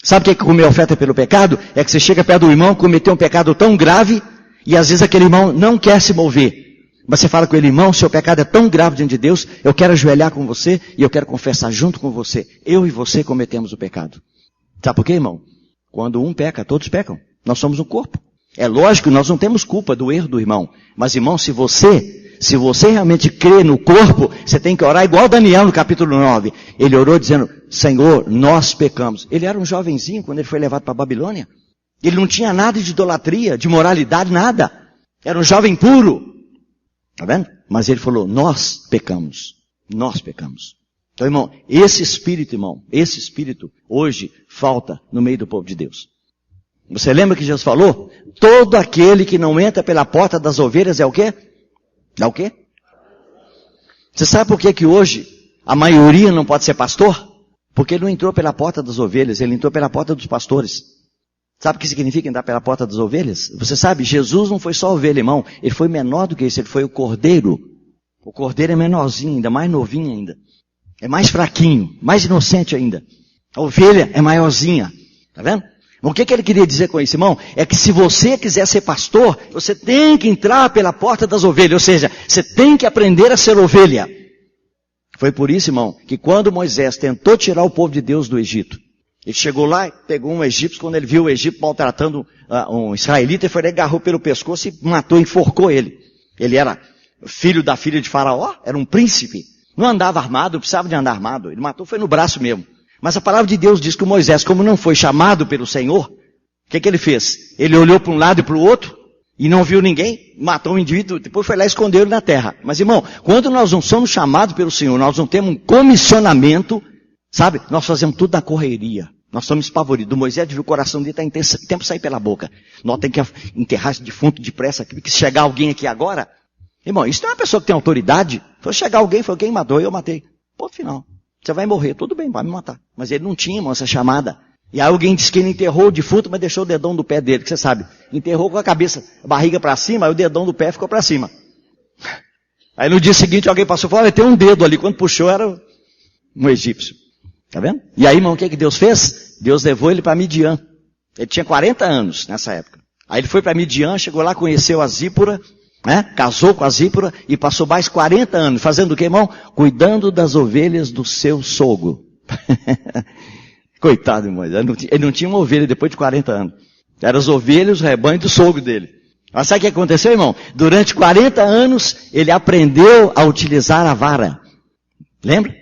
Sabe o que é comer oferta pelo pecado? É que você chega perto do irmão, cometeu um pecado tão grave, e às vezes aquele irmão não quer se mover. Mas você fala com ele, irmão, seu pecado é tão grave diante de Deus, eu quero ajoelhar com você, e eu quero confessar junto com você. Eu e você cometemos o pecado. Sabe por quê, irmão? Quando um peca, todos pecam. Nós somos um corpo. É lógico, nós não temos culpa do erro do irmão. Mas, irmão, se você realmente crê no corpo, você tem que orar igual Daniel no capítulo 9. Ele orou dizendo, Senhor, nós pecamos. Ele era um jovenzinho quando ele foi levado para a Babilônia. Ele não tinha nada de idolatria, de moralidade, nada. Era um jovem puro. Tá vendo? Mas ele falou, nós pecamos. Nós pecamos. Então, irmão, esse espírito, hoje falta no meio do povo de Deus. Você lembra que Jesus falou? Todo aquele que não entra pela porta das ovelhas é o quê? É o quê? Você sabe por que hoje a maioria não pode ser pastor? Porque ele não entrou pela porta das ovelhas, ele entrou pela porta dos pastores. Sabe o que significa entrar pela porta das ovelhas? Você sabe, Jesus não foi só ovelha, irmão. Ele foi menor do que isso, ele foi o cordeiro. O cordeiro é menorzinho ainda, mais novinho ainda. É mais fraquinho, mais inocente ainda. A ovelha é maiorzinha. Tá vendo? O que ele queria dizer com isso, irmão? É que se você quiser ser pastor, você tem que entrar pela porta das ovelhas. Ou seja, você tem que aprender a ser ovelha. Foi por isso, irmão, que quando Moisés tentou tirar o povo de Deus do Egito, ele chegou lá e pegou um egípcio, quando ele viu o Egito maltratando um israelita, ele foi lá, agarrou pelo pescoço e matou, enforcou ele. Ele era filho da filha de Faraó, era um príncipe. Não andava armado, não precisava de andar armado. Ele matou, foi no braço mesmo. Mas a palavra de Deus diz que o Moisés, como não foi chamado pelo Senhor, o que ele fez? Ele olhou para um lado e para o outro e não viu ninguém, matou o indivíduo, depois foi lá e escondeu ele na terra. Mas, irmão, quando nós não somos chamados pelo Senhor, nós não temos um comissionamento, sabe? Nós fazemos tudo na correria. Nós estamos espavoridos. O Moisés viu o coração dele, está em tempo de sair pela boca. Nós temos que enterrar esse defunto depressa aqui, porque se chegar alguém aqui agora, irmão, isso não é uma pessoa que tem autoridade. Se chegar alguém, foi quem matou, eu matei. Ponto final. Você vai morrer, tudo bem, vai me matar. Mas ele não tinha, irmão, essa chamada. E aí alguém disse que ele enterrou o defunto, mas deixou o dedão do pé dele, que você sabe. Enterrou com a cabeça, a barriga para cima, aí o dedão do pé ficou para cima. Aí no dia seguinte alguém passou e falou, olha, tem um dedo ali. Quando puxou era um egípcio. Tá vendo? E aí, irmão, o que Deus fez? Deus levou ele para Midian. Ele tinha 40 anos nessa época. Aí ele foi para Midian, chegou lá, conheceu a Zípora, né? Casou com a Zípora e passou mais 40 anos. Fazendo o que, irmão? Cuidando das ovelhas do seu sogro. Coitado, irmão. Ele não tinha uma ovelha depois de 40 anos. Eram as ovelhas, o rebanho do sogro dele. Mas sabe o que aconteceu, irmão? Durante 40 anos, ele aprendeu a utilizar a vara. Lembra?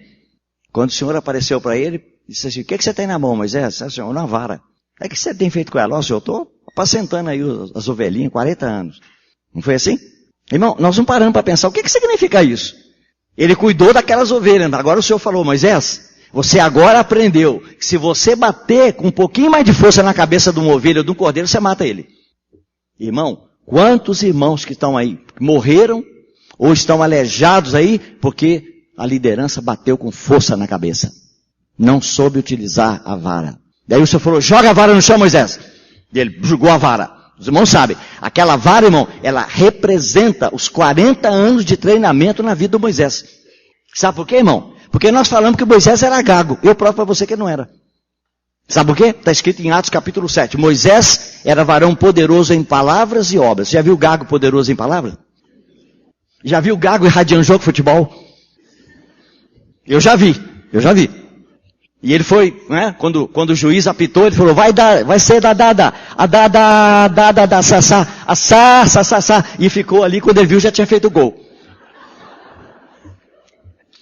Quando o Senhor apareceu para ele, disse assim, o que você tem na mão, Moisés? Senhor, uma vara. O que você tem feito com ela? Ó, Senhor, eu estou apacentando aí as ovelhinhas, 40 anos. Não foi assim? Irmão, nós não paramos para pensar, o que significa isso? Ele cuidou daquelas ovelhas. Agora o Senhor falou, Moisés, você agora aprendeu que se você bater com um pouquinho mais de força na cabeça de uma ovelha ou de um cordeiro, você mata ele. Irmão, quantos irmãos que estão aí morreram ou estão aleijados aí porque a liderança bateu com força na cabeça? Não soube utilizar a vara. Daí o Senhor falou, joga a vara no chão, Moisés. E ele jogou a vara. Os irmãos sabem, aquela vara, irmão, ela representa os 40 anos de treinamento na vida do Moisés. Sabe por quê, irmão? Porque nós falamos que Moisés era gago. Eu provo para você que ele não era. Sabe por quê? Está escrito em Atos capítulo 7. Moisés era varão poderoso em palavras e obras. Já viu gago poderoso em palavras? Já viu gago irradiando jogo de futebol? Eu já vi. E ele foi, né, quando o juiz apitou, ele falou, vai ser sa. E ficou ali, quando ele viu, já tinha feito o gol.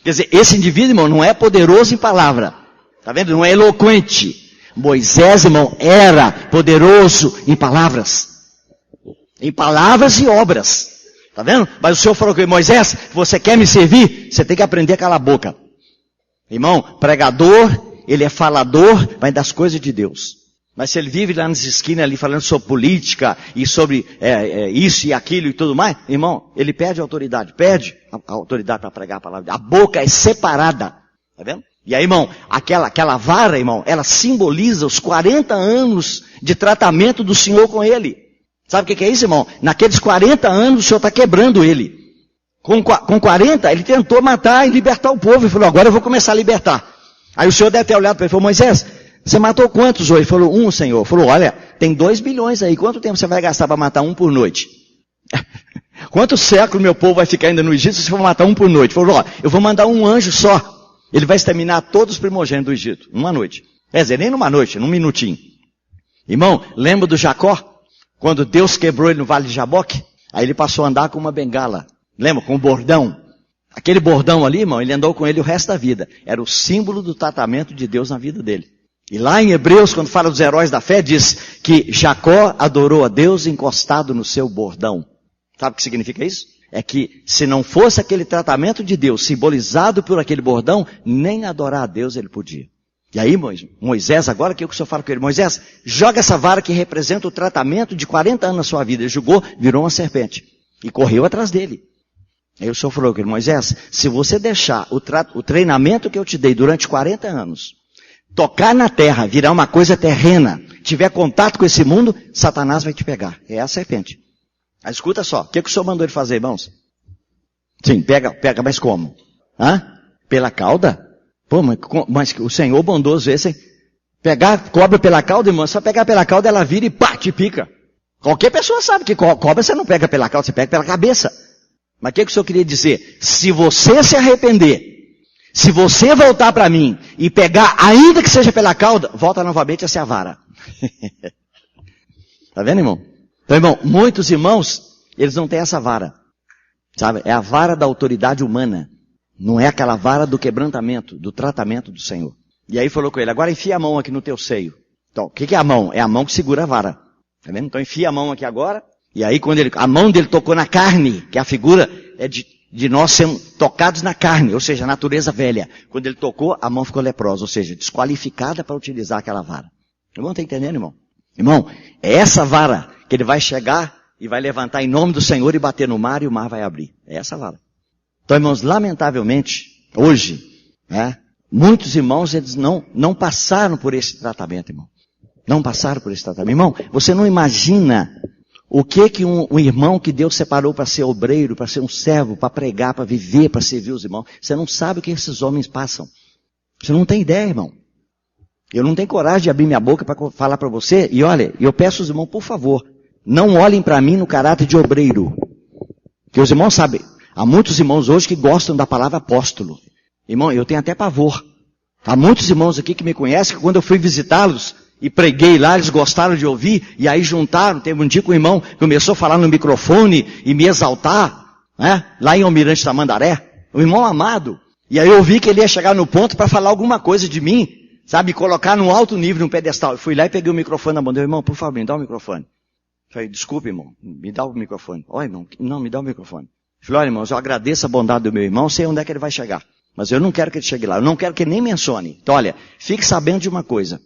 Quer dizer, esse indivíduo, irmão, não é poderoso em palavra. Tá vendo? Não é eloquente. Moisés, irmão, era poderoso em palavras. Em palavras e obras. Tá vendo? Mas o Senhor falou com ele, Moisés, você quer me servir? Você tem que aprender a calar a boca. Irmão, pregador, ele é falador, mas das coisas de Deus. Mas se ele vive lá nas esquinas ali falando sobre política e sobre isso e aquilo e tudo mais, irmão, ele perde a autoridade para pregar a palavra. A boca é separada. Tá vendo? E aí, irmão, aquela vara, irmão, ela simboliza os 40 anos de tratamento do Senhor com ele. Sabe o que é isso, irmão? Naqueles 40 anos o Senhor está quebrando ele. Com 40, ele tentou matar e libertar o povo. Ele falou, agora eu vou começar a libertar. Aí o Senhor deve ter olhado para ele e falou, Moisés, você matou quantos hoje? Ele falou, 1, Senhor. Ele falou, olha, tem 2 bilhões aí. Quanto tempo você vai gastar para matar 1 por noite? Quantos séculos meu povo vai ficar ainda no Egito se for matar 1 por noite? Ele falou, ó, eu vou mandar um anjo só. Ele vai exterminar todos os primogênitos do Egito. Numa noite. Quer dizer, nem numa noite, num minutinho. Irmão, lembra do Jacó? Quando Deus quebrou ele no vale de Jaboque? Aí ele passou a andar com uma bengala. Lembra? Com um bordão. Aquele bordão ali, irmão, ele andou com ele o resto da vida. Era o símbolo do tratamento de Deus na vida dele. E lá em Hebreus, quando fala dos heróis da fé, diz que Jacó adorou a Deus encostado no seu bordão. Sabe o que significa isso? É que se não fosse aquele tratamento de Deus simbolizado por aquele bordão, nem adorar a Deus ele podia. E aí, Moisés, agora que o Senhor fala com ele, Moisés, joga essa vara que representa o tratamento de 40 anos na sua vida. Ele jogou, virou uma serpente. E correu atrás dele. Aí o Senhor falou com ele, Moisés, se você deixar o treinamento que eu te dei durante 40 anos, tocar na terra, virar uma coisa terrena, tiver contato com esse mundo, Satanás vai te pegar. É a serpente. Mas escuta só, o que o Senhor mandou ele fazer, irmãos? Sim, pega, mas como? Pela cauda? Pô, mas o Senhor bondoso esse, hein? Pegar cobra pela cauda, irmão, só pegar pela cauda, ela vira e pá, te pica. Qualquer pessoa sabe que cobra você não pega pela cauda, você pega pela cabeça. Mas o que o Senhor queria dizer? Se você se arrepender, se você voltar para mim e pegar, ainda que seja pela cauda, volta novamente a ser a vara. Tá vendo, irmão? Então, irmão, muitos irmãos, eles não têm essa vara. Sabe? É a vara da autoridade humana. Não é aquela vara do quebrantamento, do tratamento do Senhor. E aí falou com ele, agora enfia a mão aqui no teu seio. Então, o que é a mão? É a mão que segura a vara. Tá vendo? Então enfia a mão aqui agora. E aí quando a mão dele tocou na carne, que a figura é de nós sermos tocados na carne, ou seja, a natureza velha. Quando ele tocou, a mão ficou leprosa, ou seja, desqualificada para utilizar aquela vara. Irmão, tá entendendo, irmão? Irmão, é essa vara que ele vai chegar e vai levantar em nome do Senhor e bater no mar e o mar vai abrir. É essa vara. Então, irmãos, lamentavelmente, hoje, muitos irmãos, eles não passaram por esse tratamento, irmão. Não passaram por esse tratamento. Irmão, você não imagina o que um irmão que Deus separou para ser obreiro, para ser um servo, para pregar, para viver, para servir os irmãos. Você não sabe o que esses homens passam. Você não tem ideia, irmão. Eu não tenho coragem de abrir minha boca para falar para você. E olha, eu peço aos irmãos, por favor, não olhem para mim no caráter de obreiro. Porque os irmãos sabem, há muitos irmãos hoje que gostam da palavra apóstolo. Irmão, eu tenho até pavor. Há muitos irmãos aqui que me conhecem, que quando eu fui visitá-los e preguei lá, eles gostaram de ouvir, e aí juntaram, teve um dia que o irmão começou a falar no microfone e me exaltar, lá em Almirante Tamandaré, o irmão amado. E aí eu vi que ele ia chegar no ponto para falar alguma coisa de mim, sabe, colocar num alto nível, num pedestal. Eu fui lá e peguei o microfone na mão dele, irmão, por favor, me dá o microfone. Eu falei, desculpe, irmão, me dá o microfone. Ó, irmão, não, me dá o microfone. Eu falei, olha, irmãos, eu agradeço a bondade do meu irmão, sei onde é que ele vai chegar. Mas eu não quero que ele chegue lá, eu não quero que ele nem mencione. Então, olha, fique sabendo de uma coisa.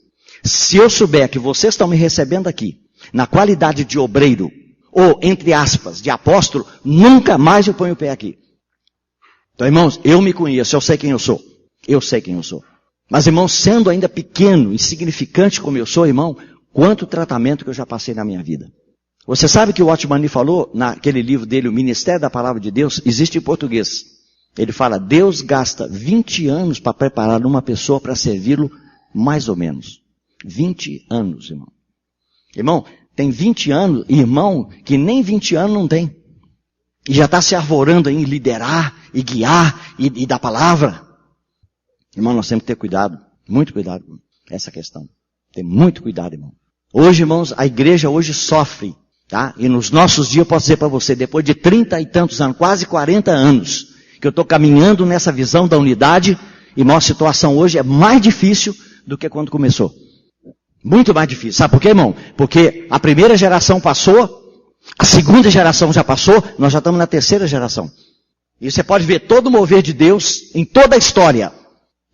Se eu souber que vocês estão me recebendo aqui, na qualidade de obreiro, ou, entre aspas, de apóstolo, nunca mais eu ponho o pé aqui. Então, irmãos, eu me conheço, eu sei quem eu sou. Eu sei quem eu sou. Mas, irmão, sendo ainda pequeno, insignificante como eu sou, irmão, quanto tratamento que eu já passei na minha vida. Você sabe que o Watchman Nee falou, naquele livro dele, O Ministério da Palavra de Deus, existe em português. Ele fala, Deus gasta 20 anos para preparar uma pessoa para servi-lo, mais ou menos. 20 anos, irmão. Irmão, tem 20 anos, irmão, que nem 20 anos não tem. E já está se arvorando em liderar, e guiar, e dar palavra. Irmão, nós temos que ter cuidado, muito cuidado com essa questão. Tem muito cuidado, irmão. Hoje, irmãos, a igreja hoje sofre, tá? E nos nossos dias, eu posso dizer para você, depois de 30 e tantos anos, quase 40 anos, que eu estou caminhando nessa visão da unidade, irmão, a situação hoje é mais difícil do que quando começou. Muito mais difícil. Sabe por quê, irmão? Porque a primeira geração passou, a segunda geração já passou, nós já estamos na terceira geração. E você pode ver todo o mover de Deus em toda a história.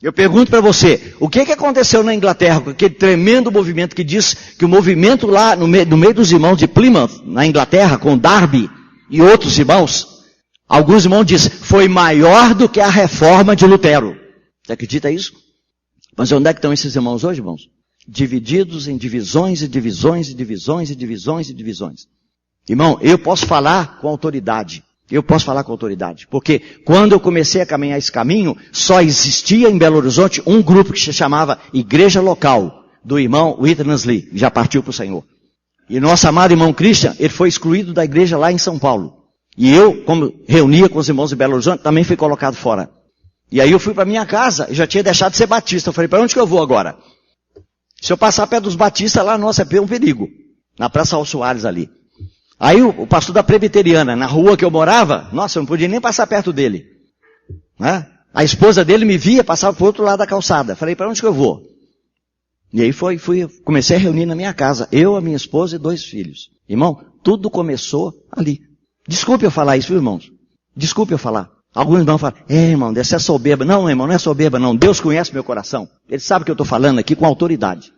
Eu pergunto para você, o que aconteceu na Inglaterra com aquele tremendo movimento que diz que o movimento lá no meio dos irmãos de Plymouth, na Inglaterra, com Darby e outros irmãos, alguns irmãos dizem, foi maior do que a reforma de Lutero. Você acredita isso? Mas onde é que estão esses irmãos hoje, irmãos? Divididos em divisões e divisões e divisões e divisões e divisões. Irmão, eu posso falar com autoridade. Eu posso falar com autoridade. Porque quando eu comecei a caminhar esse caminho, só existia em Belo Horizonte um grupo que se chamava Igreja Local, do irmão Witness Lee, que já partiu para o Senhor. E nosso amado irmão Christian, ele foi excluído da igreja lá em São Paulo. E eu, como reunia com os irmãos de Belo Horizonte, também fui colocado fora. E aí eu fui para minha casa, eu já tinha deixado de ser batista. Eu falei, para onde que eu vou agora? Se eu passar perto dos batistas lá, nossa, é um perigo. Na Praça Raul Soares ali. Aí o pastor da Presbiteriana, na rua que eu morava, nossa, eu não podia nem passar perto dele. Né? A esposa dele me via, passava para o outro lado da calçada. Falei, para onde que eu vou? E aí comecei a reunir na minha casa. Eu, a minha esposa e 2 filhos. Irmão, tudo começou ali. Desculpe eu falar isso, viu, irmãos? Desculpe eu falar. Alguns irmãos falam, irmão, deve ser soberba. Não, irmão, não é soberba, não. Deus conhece meu coração. Ele sabe que eu estou falando aqui com autoridade.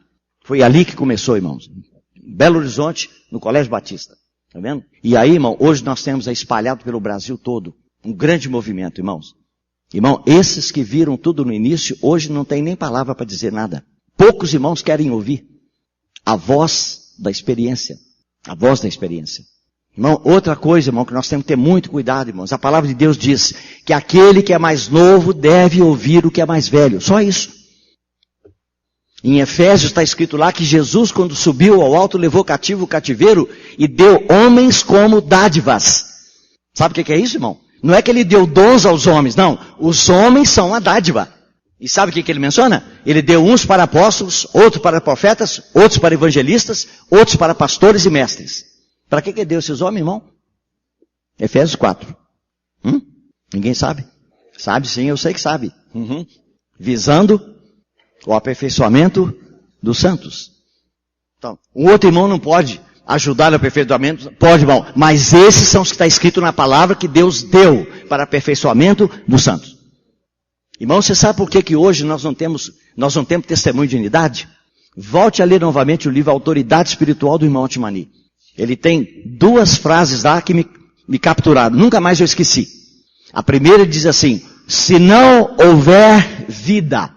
Foi ali que começou, irmãos. Belo Horizonte, no Colégio Batista. Tá vendo? E aí, irmão, hoje nós temos espalhado pelo Brasil todo um grande movimento, irmãos. Irmão, esses que viram tudo no início, hoje não tem nem palavra para dizer nada. Poucos irmãos querem ouvir a voz da experiência. A voz da experiência. Irmão, outra coisa, irmão, que nós temos que ter muito cuidado, irmãos. A palavra de Deus diz que aquele que é mais novo deve ouvir o que é mais velho. Só isso. Em Efésios está escrito lá que Jesus, quando subiu ao alto, levou cativo o cativeiro e deu homens como dádivas. Sabe o que é isso, irmão? Não é que ele deu dons aos homens, não. Os homens são a dádiva. E sabe o que ele menciona? Ele deu uns para apóstolos, outros para profetas, outros para evangelistas, outros para pastores e mestres. Para que ele deu esses homens, irmão? Efésios 4. Ninguém sabe? Sabe sim, eu sei que sabe. Visando o aperfeiçoamento dos santos. Então, um outro irmão não pode ajudar no aperfeiçoamento, pode, irmão, mas esses são os que está escrito na palavra que Deus deu para aperfeiçoamento dos santos. Irmão, você sabe por que hoje nós não temos testemunho de unidade? Volte a ler novamente o livro Autoridade Espiritual do irmão Watchman Nee. Ele tem 2 frases lá que me capturaram, nunca mais eu esqueci. A primeira diz assim, se não houver vida,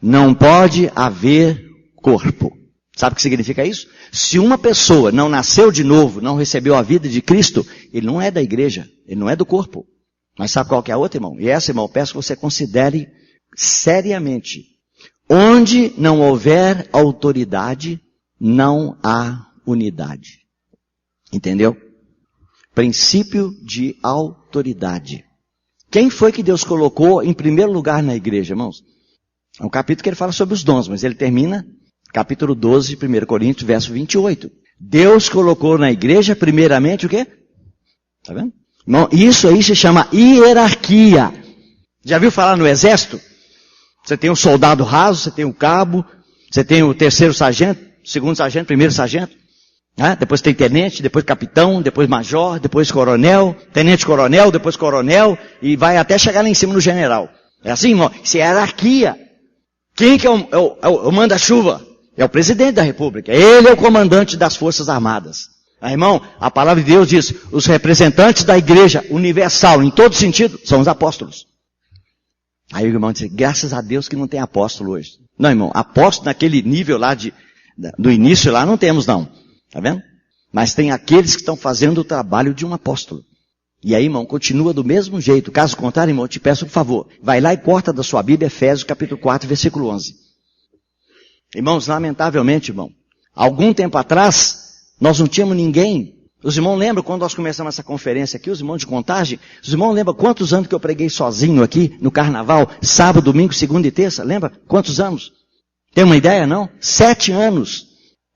não pode haver corpo. Sabe o que significa isso? Se uma pessoa não nasceu de novo, não recebeu a vida de Cristo, ele não é da igreja, ele não é do corpo. Mas sabe qual que é a outra, irmão? E essa, irmão, peço que você considere seriamente. Onde não houver autoridade, não há unidade. Entendeu? Princípio de autoridade. Quem foi que Deus colocou em primeiro lugar na igreja, irmãos? É um capítulo que ele fala sobre os dons, mas ele termina, capítulo 12 de 1 Coríntios, verso 28. Deus colocou na igreja, primeiramente, o quê? Tá vendo? Irmão, isso aí se chama hierarquia. Já viu falar no exército? Você tem um soldado raso, você tem um cabo, você tem o 3º sargento, 2º sargento, 1º sargento. Depois tem tenente, depois capitão, depois major, depois coronel, tenente-coronel, depois coronel, e vai até chegar lá em cima no general. É assim, irmão? Isso é hierarquia. Quem que é o manda-chuva? É o presidente da república. Ele é o comandante das forças armadas. Irmão, a palavra de Deus diz, os representantes da igreja universal, em todo sentido, são os apóstolos. Aí o irmão disse, graças a Deus que não tem apóstolo hoje. Não, irmão, apóstolo naquele nível lá do início lá não temos não. Tá vendo? Mas tem aqueles que estão fazendo o trabalho de um apóstolo. E aí, irmão, continua do mesmo jeito. Caso contrário, irmão, eu te peço um favor. Vai lá e corta da sua Bíblia Efésios capítulo 4, versículo 11. Irmãos, lamentavelmente, irmão, algum tempo atrás, nós não tínhamos ninguém. Os irmãos lembram quando nós começamos essa conferência aqui, os irmãos de Contagem? Os irmãos lembram quantos anos que eu preguei sozinho aqui no carnaval? Sábado, domingo, segunda e terça? Lembra? Quantos anos? Tem uma ideia, não? 7 anos.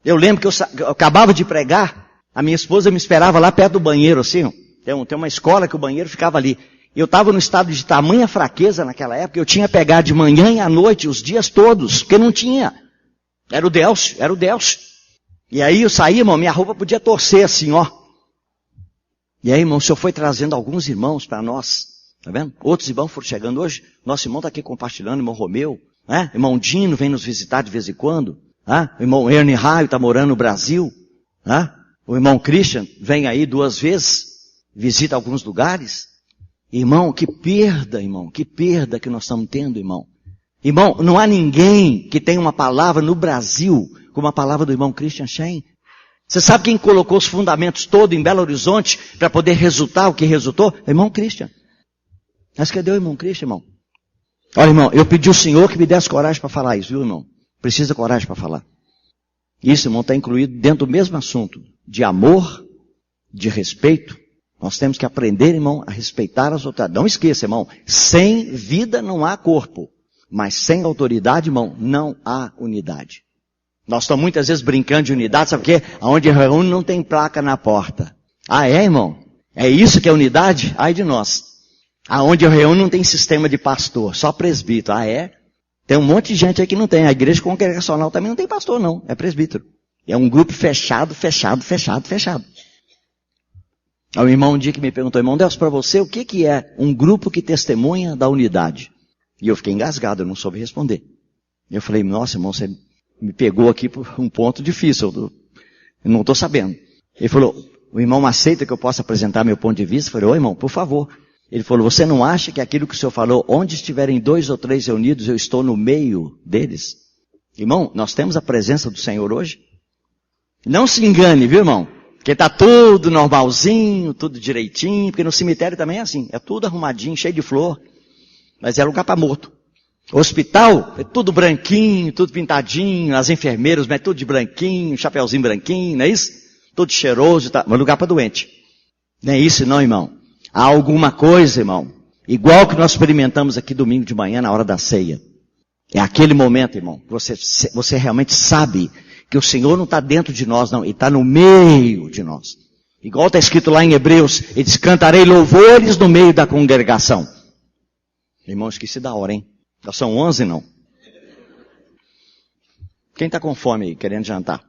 Eu lembro que eu acabava de pregar, a minha esposa me esperava lá perto do banheiro, assim, ó. Tem uma escola que o banheiro ficava ali. Eu estava no estado de tamanha fraqueza naquela época, eu tinha pegado de manhã e à noite, os dias todos, porque não tinha. Era o Delcio. E aí eu saí, irmão, minha roupa podia torcer assim, ó. E aí, irmão, o Senhor foi trazendo alguns irmãos para nós, tá vendo? Outros irmãos foram chegando hoje, nosso irmão está aqui compartilhando, irmão Romeu, né? Irmão Dino vem nos visitar de vez em quando, né? O irmão Ernie Raio está morando no Brasil, né? O irmão Christian vem aí 2 vezes, visita alguns lugares. Irmão, que perda que nós estamos tendo, irmão. Irmão, não há ninguém que tenha uma palavra no Brasil como a palavra do irmão Christian Shane. Você sabe quem colocou os fundamentos todos em Belo Horizonte para poder resultar o que resultou? Irmão Christian. Mas cadê o irmão Christian, irmão? Olha, irmão, eu pedi ao Senhor que me desse coragem para falar isso, viu, irmão? Precisa coragem para falar. Isso, irmão, está incluído dentro do mesmo assunto. De amor, de respeito. Nós temos que aprender, irmão, a respeitar as autoridades. Não esqueça, irmão, sem vida não há corpo. Mas sem autoridade, irmão, não há unidade. Nós estamos muitas vezes brincando de unidade, sabe o quê? Aonde reúne não tem placa na porta. Ah, é, irmão? É isso que é unidade? Ai de nós. Aonde reúne não tem sistema de pastor, só presbítero. Ah, é? Tem um monte de gente aí que não tem. A igreja congregacional também não tem pastor, não. É presbítero. É um grupo fechado. Aí o irmão um dia que me perguntou, irmão Deus, para você, o que é um grupo que testemunha da unidade? E eu fiquei engasgado, eu não soube responder. Eu falei, nossa, irmão, você me pegou aqui por um ponto difícil, eu não estou sabendo. Ele falou, o irmão aceita que eu possa apresentar meu ponto de vista? Eu falei, ô irmão, por favor. Ele falou, você não acha que aquilo que o senhor falou, onde estiverem 2 ou 3 reunidos, eu estou no meio deles? Irmão, nós temos a presença do Senhor hoje? Não se engane, viu, irmão? Porque está tudo normalzinho, tudo direitinho, porque no cemitério também é assim, é tudo arrumadinho, cheio de flor, mas é lugar para morto. Hospital, é tudo branquinho, tudo pintadinho, as enfermeiras, mas tudo de branquinho, chapeuzinho branquinho, não é isso? Tudo cheiroso, tá? Mas lugar para doente. Não é isso não, irmão. Há alguma coisa, irmão, igual que nós experimentamos aqui domingo de manhã na hora da ceia. É aquele momento, irmão, que você realmente sabe que o Senhor não está dentro de nós, não. Ele está no meio de nós. Igual está escrito lá em Hebreus, ele diz, cantarei louvores no meio da congregação. Irmão, esqueci da hora, hein? Já são 11, não? Quem está com fome aí, querendo jantar?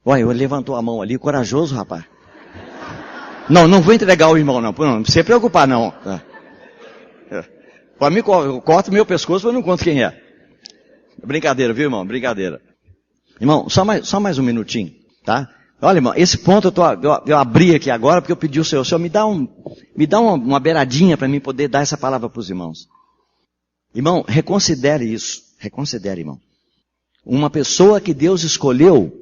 Olha, ele levantou a mão ali, corajoso, rapaz. Não vou entregar o irmão, não precisa preocupar, não. Para mim, eu corto meu pescoço, mas não conto quem é. Brincadeira, viu, irmão? Brincadeira. Irmão, só mais um minutinho, tá? Olha, irmão, esse ponto eu abri aqui agora porque eu pedi ao Senhor me dá uma beiradinha para mim poder dar essa palavra para os irmãos. Irmão, reconsidere isso. Reconsidere, irmão. Uma pessoa que Deus escolheu,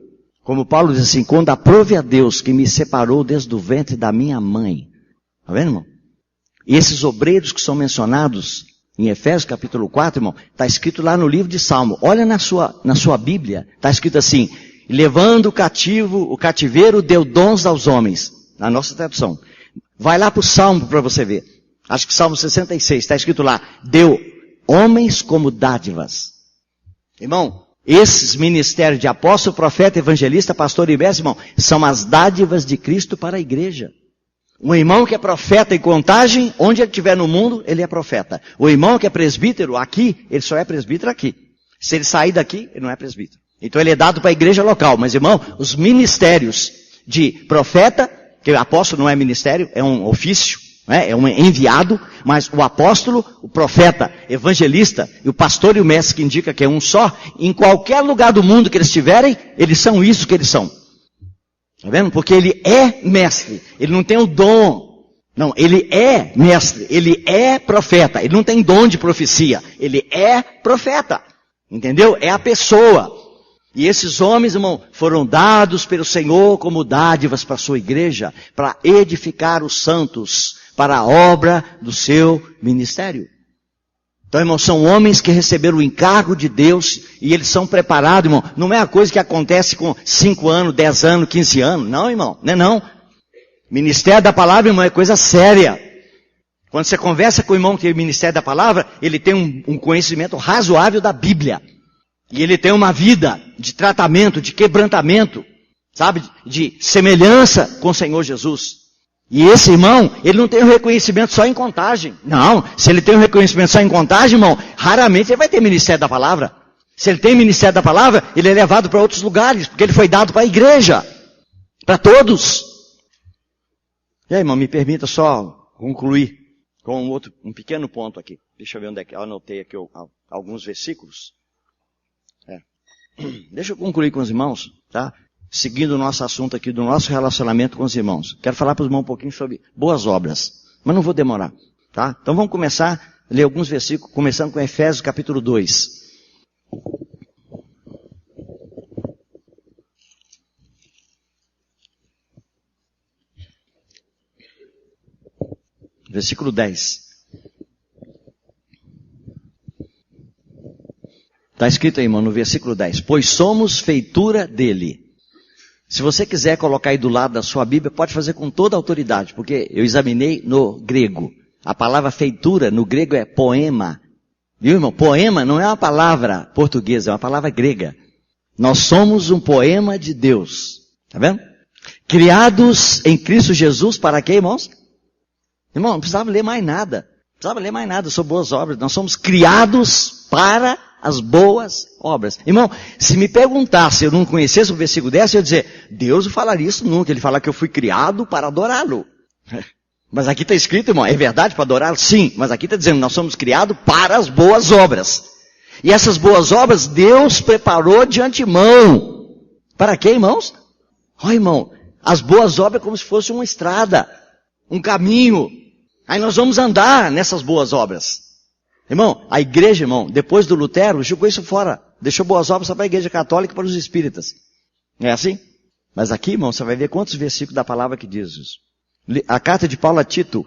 como Paulo diz assim, quando aprove a Deus que me separou desde o ventre da minha mãe. Tá vendo, irmão? E esses obreiros que são mencionados em Efésios capítulo 4, irmão, está escrito lá no livro de Salmo. Olha na sua Bíblia, está escrito assim, levando o cativeiro deu dons aos homens. Na nossa tradução. Vai lá para o Salmo para você ver. Acho que Salmo 66, está escrito lá, deu homens como dádivas. Irmão, esses ministérios de apóstolo, profeta, evangelista, pastor e mestre, irmão, são as dádivas de Cristo para a igreja. Um irmão que é profeta em Contagem, onde ele estiver no mundo, ele é profeta. O irmão que é presbítero aqui, ele só é presbítero aqui. Se ele sair daqui, ele não é presbítero. Então ele é dado para a igreja local. Mas, irmão, os ministérios de profeta, que o apóstolo não é ministério, é um ofício, né? É um enviado, mas o apóstolo, o profeta, evangelista, e o pastor e o mestre que indica que é um só, em qualquer lugar do mundo que eles estiverem, eles são isso que eles são. Tá vendo? Porque ele é mestre. Ele não tem o dom Não, ele é mestre, ele é profeta, ele não tem dom de profecia, ele é profeta, entendeu? É a pessoa. E esses homens, irmão, foram dados pelo Senhor como dádivas para a sua igreja, para edificar os santos, para a obra do seu ministério. Então, irmão, são homens que receberam o encargo de Deus e eles são preparados, irmão. Não é uma coisa que acontece com 5 anos, 10 anos, 15 anos. Não, irmão, não é não. Ministério da palavra, irmão, é coisa séria. Quando você conversa com o irmão que tem o ministério da palavra, ele tem um conhecimento razoável da Bíblia. E ele tem uma vida de tratamento, de quebrantamento, sabe? De semelhança com o Senhor Jesus. E esse irmão, ele não tem o reconhecimento só em contagem. Não, se ele tem o reconhecimento só em contagem, irmão, raramente ele vai ter ministério da palavra. Se ele tem ministério da palavra, ele é levado para outros lugares, porque ele foi dado para a igreja. Para todos. E aí, irmão, me permita só concluir com um pequeno ponto aqui. Deixa eu ver onde é que eu anotei aqui alguns versículos. Deixa eu concluir com os irmãos, tá? Seguindo o nosso assunto aqui do nosso relacionamento com os irmãos. Quero falar para os irmãos um pouquinho sobre boas obras, mas não vou demorar, tá? Então vamos começar a ler alguns versículos, começando com Efésios capítulo 2. Versículo 10. Está escrito aí, irmão, no versículo 10. Pois somos feitura dele. Se você quiser colocar aí do lado da sua Bíblia, pode fazer com toda a autoridade, porque eu examinei no grego. A palavra feitura no grego é poema. Viu, irmão? Poema não é uma palavra portuguesa, é uma palavra grega. Nós somos um poema de Deus. Tá vendo? Criados em Cristo Jesus para quê, irmãos? Irmão, não precisava ler mais nada. Não precisava ler mais nada sobre boas obras. Nós somos criados para as boas obras. Irmão, se me perguntasse, eu não conhecesse o versículo 10, eu ia dizer, Deus não falaria isso nunca. Ele fala que eu fui criado para adorá-lo. Mas aqui está escrito, irmão, é verdade para adorá-lo? Sim. Mas aqui está dizendo, nós somos criados para as boas obras. E essas boas obras, Deus preparou de antemão. Para quê, irmãos? Olha, irmão, as boas obras é como se fosse uma estrada, um caminho. Aí nós vamos andar nessas boas obras. Irmão, a igreja, irmão, depois do Lutero, jogou isso fora. Deixou boas obras só para a igreja católica e para os espíritas. É assim? Mas aqui, irmão, você vai ver quantos versículos da palavra que diz isso. A carta de Paulo a Tito.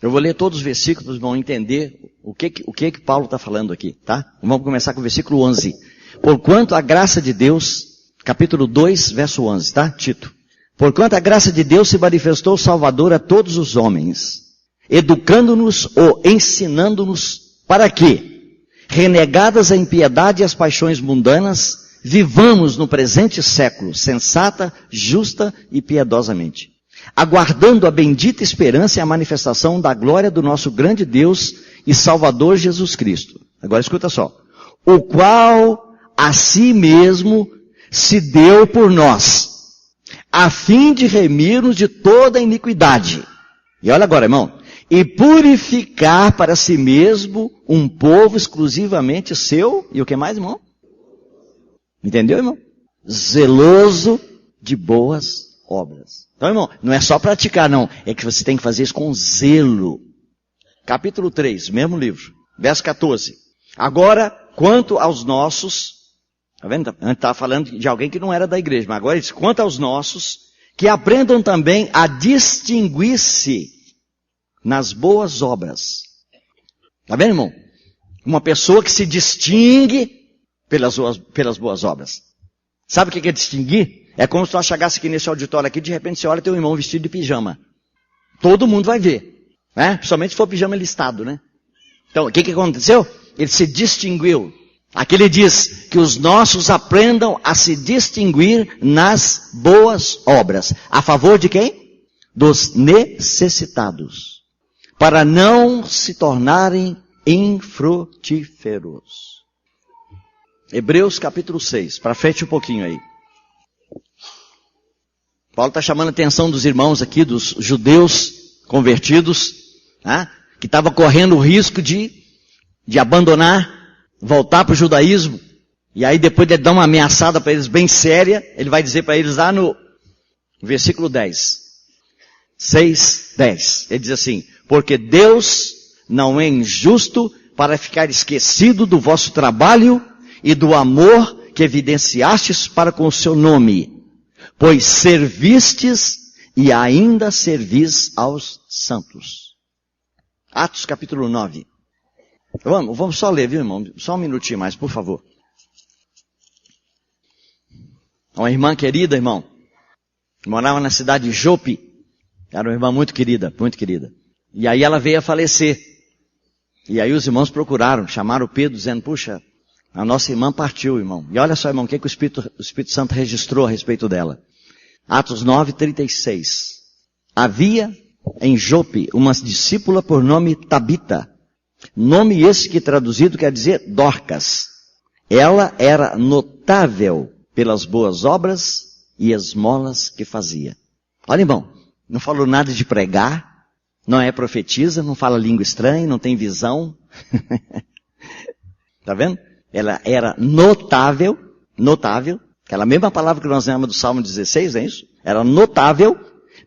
Eu vou ler todos os versículos, vão entender o que Paulo está falando aqui, tá? Vamos começar com o versículo 11. Porquanto a graça de Deus, capítulo 2, verso 11, tá? Tito. Porquanto a graça de Deus se manifestou salvador a todos os homens, educando-nos ou ensinando-nos para quê? Renegadas a impiedade e as paixões mundanas, vivamos no presente século, sensata, justa e piedosamente, aguardando a bendita esperança e a manifestação da glória do nosso grande Deus e Salvador Jesus Cristo. Agora escuta só. O qual a si mesmo se deu por nós, a fim de remir-nos de toda iniquidade. E olha agora, irmão. E purificar para si mesmo um povo exclusivamente seu. E o que mais, irmão? Entendeu, irmão? Zeloso de boas obras. Então, irmão, não é só praticar, não. É que você tem que fazer isso com zelo. Capítulo 3, mesmo livro. Verso 14. Agora, quanto aos nossos... Tá vendo? Antes estava falando de alguém que não era da igreja, mas agora diz, quanto aos nossos, que aprendam também a distinguir-se nas boas obras. Tá vendo, irmão? Uma pessoa que se distingue pelas boas obras. Sabe o que é distinguir? É como se nós chegasse aqui nesse auditório aqui, de repente você olha teu irmão vestido de pijama. Todo mundo vai ver, né? Principalmente se for pijama listado, né? Então, o que aconteceu? Ele se distinguiu. Aqui ele diz que os nossos aprendam a se distinguir nas boas obras. A favor de quem? Dos necessitados. Para não se tornarem infrutíferos. Hebreus capítulo 6. Para frente um pouquinho aí. Paulo está chamando a atenção dos irmãos aqui, dos judeus convertidos, né, que estavam correndo o risco de abandonar, voltar para o judaísmo. E aí depois de dar uma ameaçada para eles bem séria, ele vai dizer para eles lá no versículo 10. 6, 10. Ele diz assim: porque Deus não é injusto para ficar esquecido do vosso trabalho e do amor que evidenciastes para com o seu nome, pois servistes e ainda servis aos santos. Atos capítulo 9. Vamos só ler, viu, irmão? Só um minutinho mais, por favor. Uma irmã querida, irmão, morava na cidade de Jope. Era uma irmã muito querida, muito querida. E aí ela veio a falecer. E aí os irmãos procuraram, chamaram o Pedro, dizendo: puxa, a nossa irmã partiu, irmão. E olha só, irmão, o que o Espírito Santo registrou a respeito dela. Atos 9, 36. Havia em Jope uma discípula por nome Tabita. Nome esse que traduzido quer dizer Dorcas. Ela era notável pelas boas obras e esmolas que fazia. Olha, irmão, não falou nada de pregar, não é profetisa, não fala língua estranha, não tem visão. Tá vendo? Ela era notável, aquela mesma palavra que nós lemos do Salmo 16, é isso? Era notável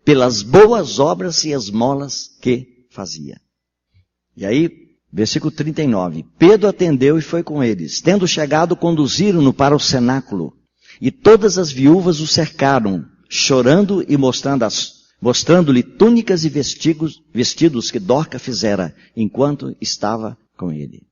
pelas boas obras e esmolas que fazia. E aí, versículo 39. Pedro atendeu e foi com eles. Tendo chegado, conduziram-no para o cenáculo. E todas as viúvas o cercaram, chorando e mostrando-lhe túnicas e vestidos que Dorca fizera, enquanto estava com ele.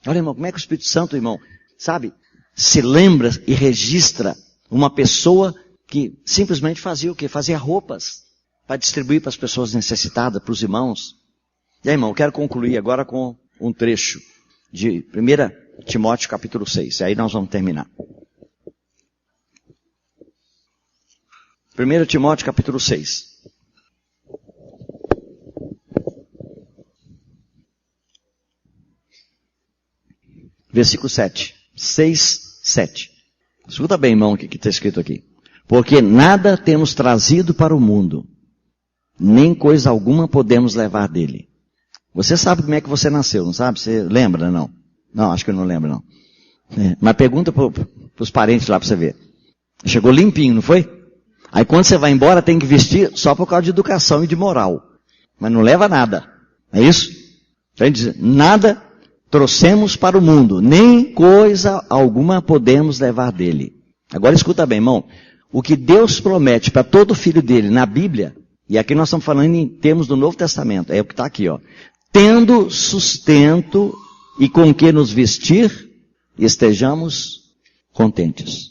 Olha, irmão, como é que o Espírito Santo, irmão, sabe, se lembra e registra uma pessoa que simplesmente fazia o quê? Fazia roupas para distribuir para as pessoas necessitadas, para os irmãos. E aí, irmão, eu quero concluir agora com um trecho de 1 Timóteo capítulo 6. E aí nós vamos terminar. 1 Timóteo capítulo 6. Versículo 7. 6, 7. Escuta bem, irmão, o que está escrito aqui. Porque nada temos trazido para o mundo, nem coisa alguma podemos levar dele. Você sabe como é que você nasceu, não sabe? Você lembra, não? Não, acho que eu não lembro, não. Mas pergunta para os parentes lá para você ver. Chegou limpinho, não foi? Aí quando você vai embora tem que vestir só por causa de educação e de moral. Mas não leva nada. É isso? Então ele diz, nada trouxemos para o mundo, nem coisa alguma podemos levar dele. Agora escuta bem, irmão. O que Deus promete para todo filho dele na Bíblia, e aqui nós estamos falando em termos do Novo Testamento, é o que está aqui, ó. Tendo sustento e com que nos vestir, estejamos contentes.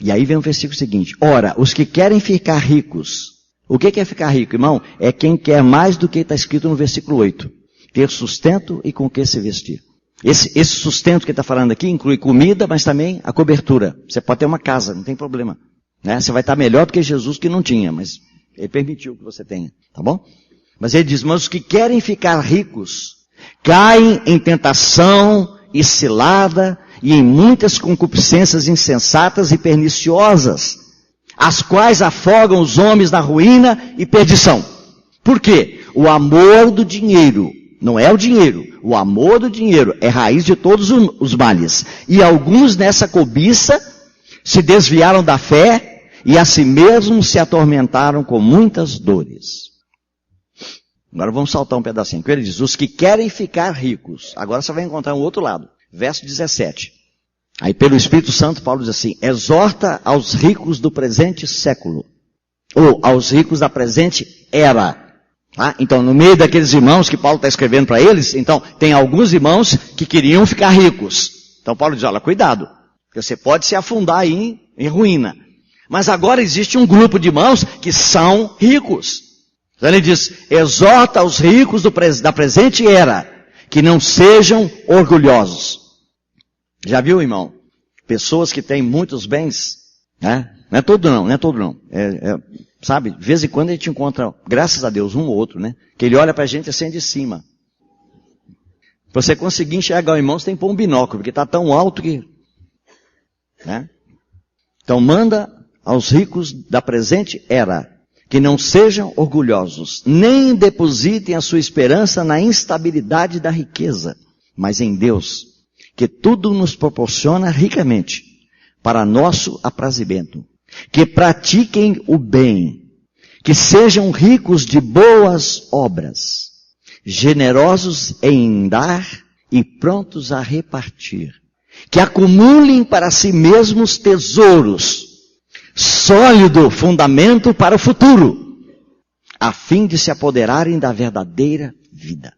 E aí vem o versículo seguinte. Ora, os que querem ficar ricos. O que é ficar rico, irmão? É quem quer mais do que está escrito no versículo 8. Ter sustento e com que se vestir. Esse sustento que está falando aqui inclui comida, mas também a cobertura. Você pode ter uma casa, não tem problema. Né? Você vai estar melhor do que Jesus que não tinha, mas ele permitiu que você tenha. Tá bom? Mas ele diz, mas os que querem ficar ricos caem em tentação e cilada e em muitas concupiscências insensatas e perniciosas, as quais afogam os homens na ruína e perdição. Por quê? O amor do dinheiro, não é o dinheiro, o amor do dinheiro é raiz de todos os males. E alguns nessa cobiça se desviaram da fé e a si mesmos se atormentaram com muitas dores. Agora vamos saltar um pedacinho. Ele diz, os que querem ficar ricos. Agora você vai encontrar um outro lado. Verso 17. Aí pelo Espírito Santo, Paulo diz assim, exorta aos ricos do presente século. Ou aos ricos da presente era. Tá? Então no meio daqueles irmãos que Paulo está escrevendo para eles, então tem alguns irmãos que queriam ficar ricos. Então Paulo diz, olha, cuidado. Porque você pode se afundar aí em ruína. Mas agora existe um grupo de irmãos que são ricos. Então ele diz, exorta aos ricos da presente era, que não sejam orgulhosos. Já viu, irmão? Pessoas que têm muitos bens, né? Não é todo não. Sabe, de vez em quando a gente encontra, graças a Deus, um ou outro, né? Que ele olha pra gente assim de cima. Pra você conseguir enxergar o irmão, você tem que pôr um binóculo, porque está tão alto que... Né? Então manda aos ricos da presente era, que não sejam orgulhosos, nem depositem a sua esperança na instabilidade da riqueza, mas em Deus, que tudo nos proporciona ricamente para nosso aprazimento, que pratiquem o bem, que sejam ricos de boas obras, generosos em dar e prontos a repartir, que acumulem para si mesmos tesouros, sólido fundamento para o futuro, a fim de se apoderarem da verdadeira vida.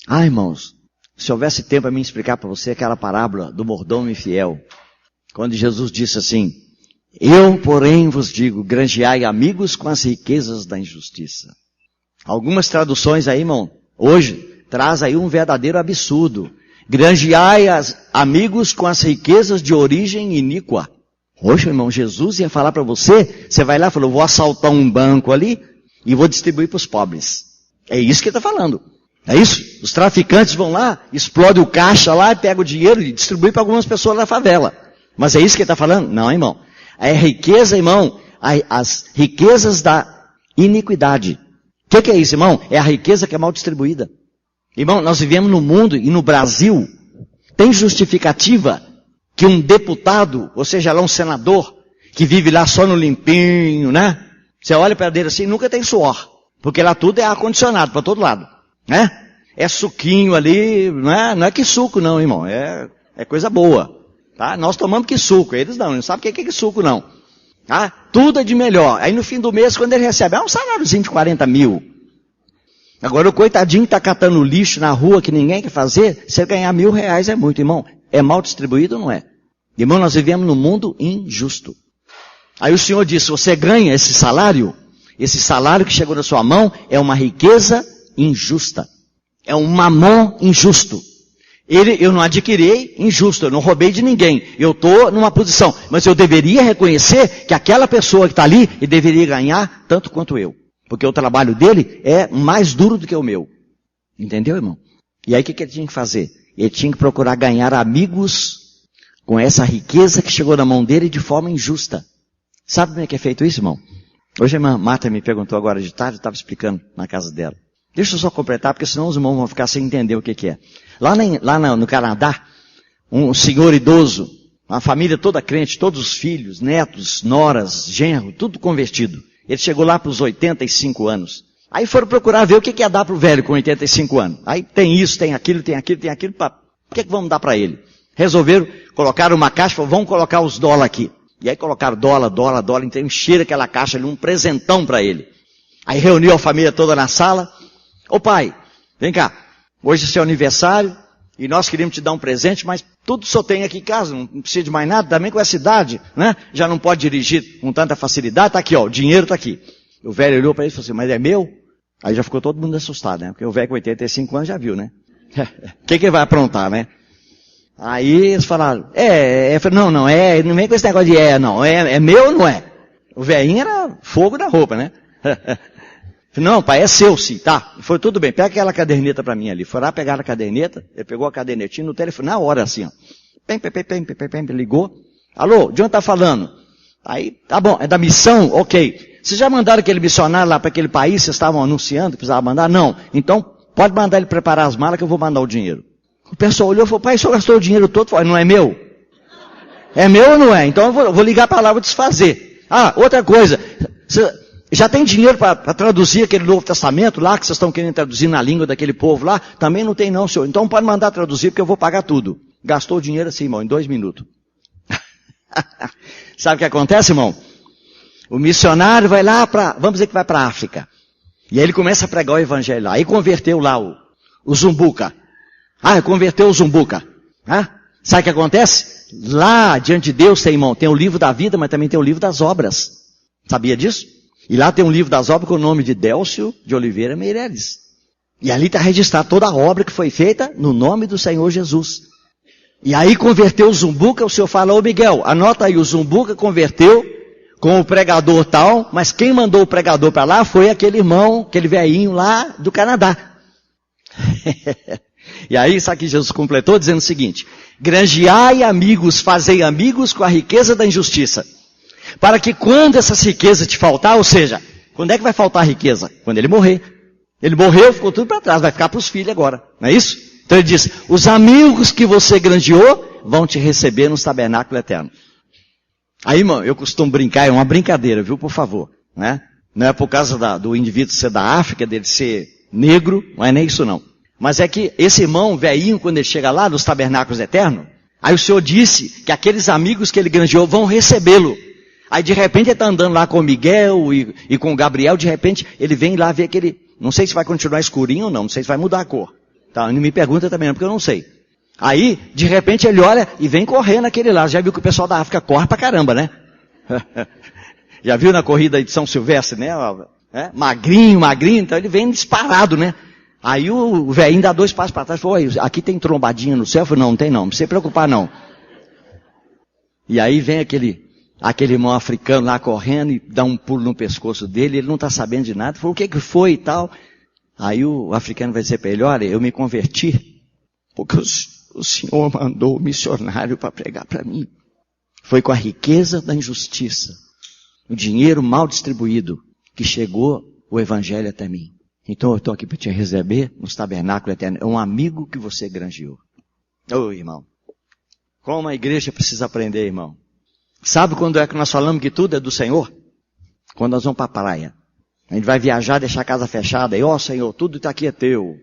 Ah, irmãos, se houvesse tempo para mim explicar para você aquela parábola do mordomo infiel, quando Jesus disse assim, eu, porém, vos digo, granjeai amigos com as riquezas da injustiça. Algumas traduções aí, irmão, hoje, traz aí um verdadeiro absurdo. Granjeai amigos com as riquezas de origem iníqua. Hoje, irmão, Jesus ia falar para você, você vai lá e falou, vou assaltar um banco ali e vou distribuir para os pobres. É isso que ele está falando. É isso? Os traficantes vão lá, explodem o caixa lá, pegam o dinheiro e distribuem para algumas pessoas da favela. Mas é isso que ele está falando? Não, irmão. É riqueza, irmão, as riquezas da iniquidade. O que é isso, irmão? É a riqueza que é mal distribuída. Irmão, nós vivemos no mundo e no Brasil, tem justificativa que um deputado, ou seja, lá um senador, que vive lá só no limpinho, né? Você olha para dele assim, nunca tem suor. Porque lá tudo é ar-condicionado para todo lado, né? É suquinho ali, não é que suco não, irmão, é coisa boa. Tá? Nós tomamos que suco, eles não sabem o que é que suco não. Tá? Tudo é de melhor. Aí no fim do mês, quando ele recebe, um saláriozinho de 40 mil. Agora o coitadinho está catando lixo na rua que ninguém quer fazer, se ele ganhar R$1.000 é muito, irmão. É mal distribuído ou não é? Irmão, nós vivemos num mundo injusto. Aí o Senhor disse, você ganha esse salário que chegou na sua mão é uma riqueza injusta. É um mamon injusto. Eu não adquiri injusto, eu não roubei de ninguém. Eu estou numa posição, mas eu deveria reconhecer que aquela pessoa que está ali, ele deveria ganhar tanto quanto eu. Porque o trabalho dele é mais duro do que o meu. Entendeu, irmão? E aí o que ele tinha que fazer? Ele tinha que procurar ganhar amigos com essa riqueza que chegou na mão dele de forma injusta. Sabe como é que é feito isso, irmão? Hoje a irmã Marta me perguntou agora de tarde, eu estava explicando na casa dela. Deixa eu só completar, porque senão os irmãos vão ficar sem entender o que é. Lá no Canadá, um senhor idoso, uma família toda crente, todos os filhos, netos, noras, genro, tudo convertido. Ele chegou lá para os 85 anos. Aí foram procurar ver o que ia dar para o velho com 85 anos. Aí tem isso, tem aquilo, o que vamos dar para ele? Resolveram, colocaram uma caixa, falaram, vamos colocar os dólares aqui. E aí colocaram dólar, então encheram aquela caixa ali, um presentão para ele. Aí reuniu a família toda na sala. Ô pai, vem cá, hoje é seu aniversário e nós queríamos te dar um presente, mas tudo só tem aqui em casa, não precisa de mais nada, também com essa idade, né? Já não pode dirigir com tanta facilidade, tá aqui ó, o dinheiro tá aqui. O velho olhou para ele e falou assim, mas é meu? Aí já ficou todo mundo assustado, né? Porque o velho com 85 anos já viu, né? O que ele vai aprontar, né? Aí eles falaram, não vem com esse negócio de é meu ou não é? O velhinho era fogo da roupa, né? Não, pai, é seu sim, tá. Foi tudo bem, pega aquela caderneta para mim ali. Foi lá pegar a caderneta, ele pegou a cadernetinha no telefone, na hora assim, ó. Pem, ligou. Alô, de onde tá falando? Aí, tá bom, é da missão? Ok. Vocês já mandaram aquele missionário lá para aquele país, vocês estavam anunciando que precisava mandar? Não. Então, pode mandar ele preparar as malas que eu vou mandar o dinheiro. O pessoal olhou e falou, pai, o senhor gastou o dinheiro todo? Falei, não é meu? É meu ou não é? Então eu vou ligar para lá, vou desfazer. Ah, outra coisa, já tem dinheiro para traduzir aquele Novo Testamento lá, que vocês estão querendo traduzir na língua daquele povo lá? Também não tem não, senhor. Então pode mandar traduzir, porque eu vou pagar tudo. Gastou o dinheiro assim, irmão, em 2 minutos. Sabe o que acontece, irmão? O missionário vai lá vamos dizer que vai para a África. E aí ele começa a pregar o evangelho lá. Aí converteu lá o Zumbuca. Converteu o Zumbuca. Sabe o que acontece? Lá, diante de Deus, irmão, tem o livro da vida, mas também tem o livro das obras. Sabia disso? E lá tem um livro das obras com o nome de Délcio de Oliveira Meireles. E ali está registrada toda a obra que foi feita no nome do Senhor Jesus. E aí converteu o Zumbuca, o senhor fala, ô Miguel, anota aí, o Zumbuca converteu com o pregador tal, mas quem mandou o pregador para lá foi aquele irmão, aquele velhinho lá do Canadá. E aí, sabe que Jesus completou dizendo o seguinte, granjeai amigos, fazei amigos com a riqueza da injustiça, para que quando essas riquezas te faltar, ou seja, quando é que vai faltar a riqueza? Quando ele morrer. Ele morreu, ficou tudo para trás, vai ficar para os filhos agora, não é isso? Então ele diz, os amigos que você granjeou vão te receber no tabernáculo eterno. Aí, irmão, eu costumo brincar, é uma brincadeira, viu, por favor, né? Não é por causa do indivíduo ser da África, dele ser negro, não é nem isso não. Mas é que esse irmão velhinho, quando ele chega lá nos tabernáculos eternos, aí o Senhor disse que aqueles amigos que ele granjeou vão recebê-lo. Aí de repente ele está andando lá com o Miguel e com o Gabriel, de repente ele vem lá ver aquele, não sei se vai continuar escurinho ou não sei se vai mudar a cor. Tá, não me pergunta também não, porque eu não sei. Aí, de repente ele olha e vem correndo aquele lá. Já viu que o pessoal da África corre pra caramba, né? Já viu na corrida de São Silvestre, né? Magrinho, então ele vem disparado, né? Aí o velhinho dá 2 passos para trás e falou, aqui tem trombadinha no céu? Eu falei, não tem não, não precisa se preocupar não. E aí vem aquele irmão africano lá correndo e dá um pulo no pescoço dele, ele não está sabendo de nada, falou, o que foi e tal? Aí o africano vai dizer para ele, olha, eu me converti porque o Senhor mandou o missionário para pregar para mim. Foi com a riqueza da injustiça, o dinheiro mal distribuído, que chegou o evangelho até mim. Então eu estou aqui para te receber nos tabernáculos eternos. É um amigo que você granjeou. Ô irmão, como a igreja precisa aprender, irmão. Sabe quando é que nós falamos que tudo é do Senhor? Quando nós vamos para a praia. A gente vai viajar, deixar a casa fechada. E, ó Senhor, tudo está aqui é teu.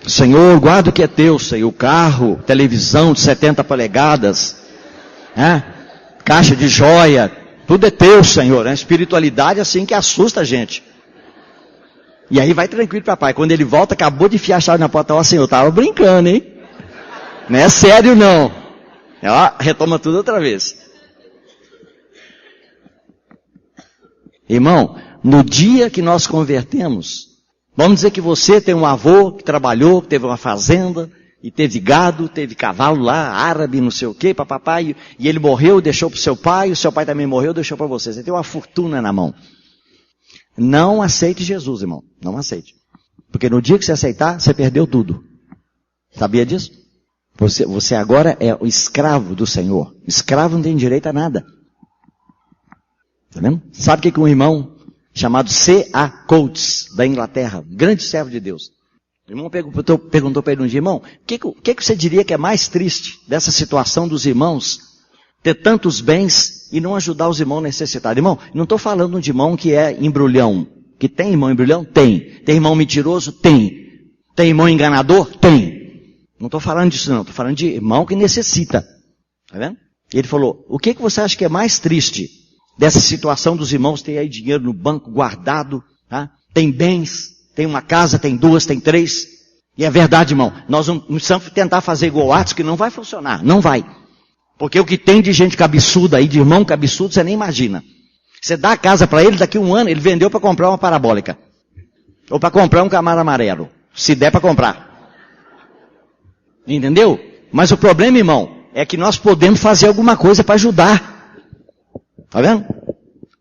Senhor, guarda o que é teu, Senhor. O carro, televisão de 70 polegadas, caixa de joia, tudo é teu, Senhor. A espiritualidade é assim que assusta a gente. E aí vai tranquilo para pai. Quando ele volta, acabou de enfiar a chave na porta. Ó Senhor, tava brincando, hein? Não é sério não. Ela retoma tudo outra vez. Irmão, no dia que nós convertemos, vamos dizer que você tem um avô que trabalhou, que teve uma fazenda, e teve gado, teve cavalo lá, árabe, não sei o quê, papai, e ele morreu, deixou para o seu pai, o seu pai também morreu, deixou para você. Você tem uma fortuna na mão. Não aceite Jesus, irmão. Não aceite. Porque no dia que você aceitar, você perdeu tudo. Sabia disso? Você agora é o escravo do Senhor. Escravo não tem direito a nada. Tá vendo? Sabe o que um irmão chamado C.A. Coates, da Inglaterra, um grande servo de Deus. O irmão perguntou para ele um dia, irmão, o que você diria que é mais triste dessa situação dos irmãos ter tantos bens e não ajudar os irmãos necessitados? Irmão, não estou falando de irmão que é embrulhão. Que tem irmão embrulhão? Tem. Tem irmão mentiroso? Tem. Tem irmão enganador? Tem. Não estou falando disso não, estou falando de irmão que necessita. Tá vendo? E ele falou, o que você acha que é mais triste dessa situação dos irmãos terem aí dinheiro no banco guardado, tá? Tem bens, tem uma casa, tem 2, tem 3. E é verdade, irmão, nós não precisamos tentar fazer igual Atos, que não vai funcionar, não vai. Porque o que tem de gente cabeçuda aí, de irmão cabeçudo, você nem imagina. Você dá a casa para ele, daqui a 1 ano, ele vendeu para comprar uma parabólica. Ou para comprar um Camaro amarelo, se der para comprar. Entendeu? Mas o problema, irmão, é que nós podemos fazer alguma coisa para ajudar. Tá vendo?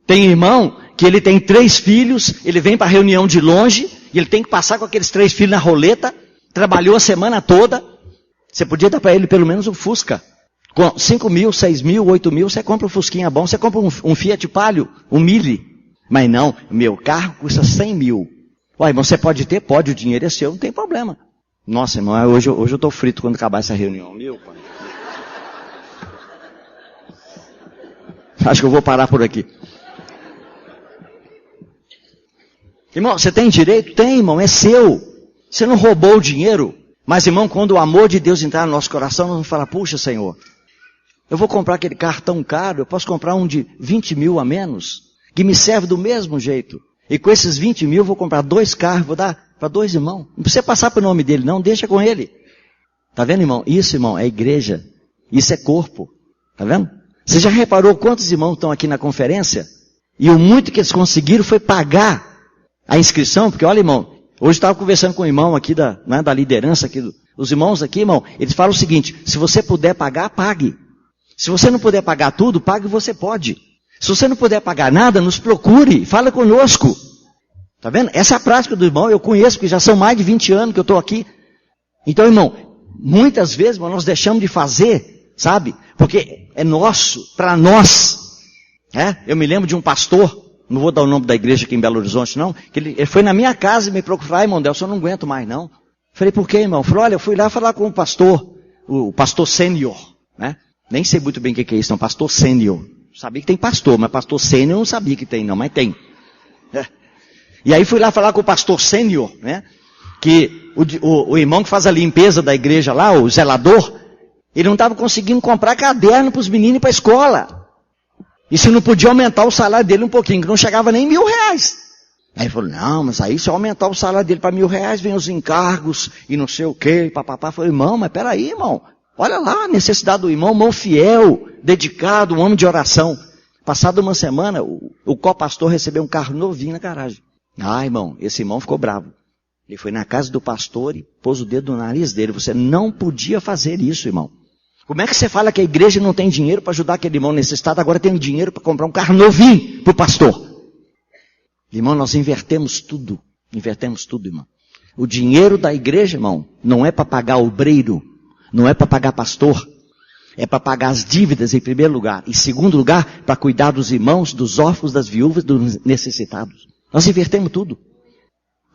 Tem irmão que ele tem 3 filhos, ele vem para a reunião de longe, e ele tem que passar com aqueles 3 filhos na roleta, trabalhou a semana toda. Você podia dar para ele pelo menos um Fusca. Com 5 mil, 6 mil, 8 mil, você compra um Fusquinha bom, você compra um Fiat Palio, um Mille. Mas não, meu carro custa 100 mil. Ué, irmão, você pode ter? Pode, o dinheiro é seu, não tem problema. Nossa, irmão, hoje eu estou frito quando acabar essa reunião. Meu pai. Acho que eu vou parar por aqui. Irmão, você tem direito? Tem, irmão, é seu. Você não roubou o dinheiro. Mas, irmão, quando o amor de Deus entrar no nosso coração, nós vamos falar, puxa, Senhor, eu vou comprar aquele carro tão caro, eu posso comprar um de 20 mil a menos, que me serve do mesmo jeito. E com esses 20 mil, eu vou comprar 2 carros, vou dar para 2 irmãos. Não precisa passar para o nome dele, não, deixa com ele. Tá vendo, irmão? Isso, irmão, é igreja. Isso é corpo. Tá vendo? Você já reparou quantos irmãos estão aqui na conferência? E o muito que eles conseguiram foi pagar a inscrição, porque olha, irmão, hoje eu estava conversando com o irmão aqui da liderança aqui, os irmãos aqui, irmão, eles falam o seguinte, se você puder pagar, pague. Se você não puder pagar tudo, pague você pode. Se você não puder pagar nada, nos procure, fala conosco. Tá vendo? Essa é a prática do irmão, eu conheço, porque já são mais de 20 anos que eu estou aqui. Então, irmão, muitas vezes nós deixamos de fazer, sabe? Porque é nosso, para nós. Eu me lembro de um pastor não vou dar o nome da igreja aqui em Belo Horizonte não, que ele foi na minha casa e me procurou, irmão Delcio, eu não aguento mais não. Falei, por quê, irmão? Falei, olha, eu fui lá falar com o pastor sênior, né? Nem sei muito bem o que é isso, não, pastor sênior. Sabia que tem pastor, mas pastor sênior eu não sabia que tem não, mas tem. E aí fui lá falar com o pastor sênior, né? Que o irmão que faz a limpeza da igreja lá, o zelador, ele não estava conseguindo comprar caderno para os meninos ir para a escola. E se não podia aumentar o salário dele um pouquinho, que não chegava nem R$1.000. Aí ele falou, não, mas aí se eu aumentar o salário dele para R$1.000, vem os encargos e não sei o quê, papapá. Eu falei, irmão, mas peraí, irmão. Olha lá a necessidade do irmão fiel, dedicado, um homem de oração. Passada uma semana, o co-pastor recebeu um carro novinho na garagem. Ah, irmão, esse irmão ficou bravo. Ele foi na casa do pastor e pôs o dedo no nariz dele. Você não podia fazer isso, irmão. Como é que você fala que a igreja não tem dinheiro para ajudar aquele irmão necessitado, agora tem dinheiro para comprar um carro novinho para o pastor? Irmão, nós invertemos tudo, irmão. O dinheiro da igreja, irmão, não é para pagar obreiro, não é para pagar pastor, é para pagar as dívidas em primeiro lugar. Em segundo lugar, para cuidar dos irmãos, dos órfãos, das viúvas, dos necessitados. Nós invertemos tudo.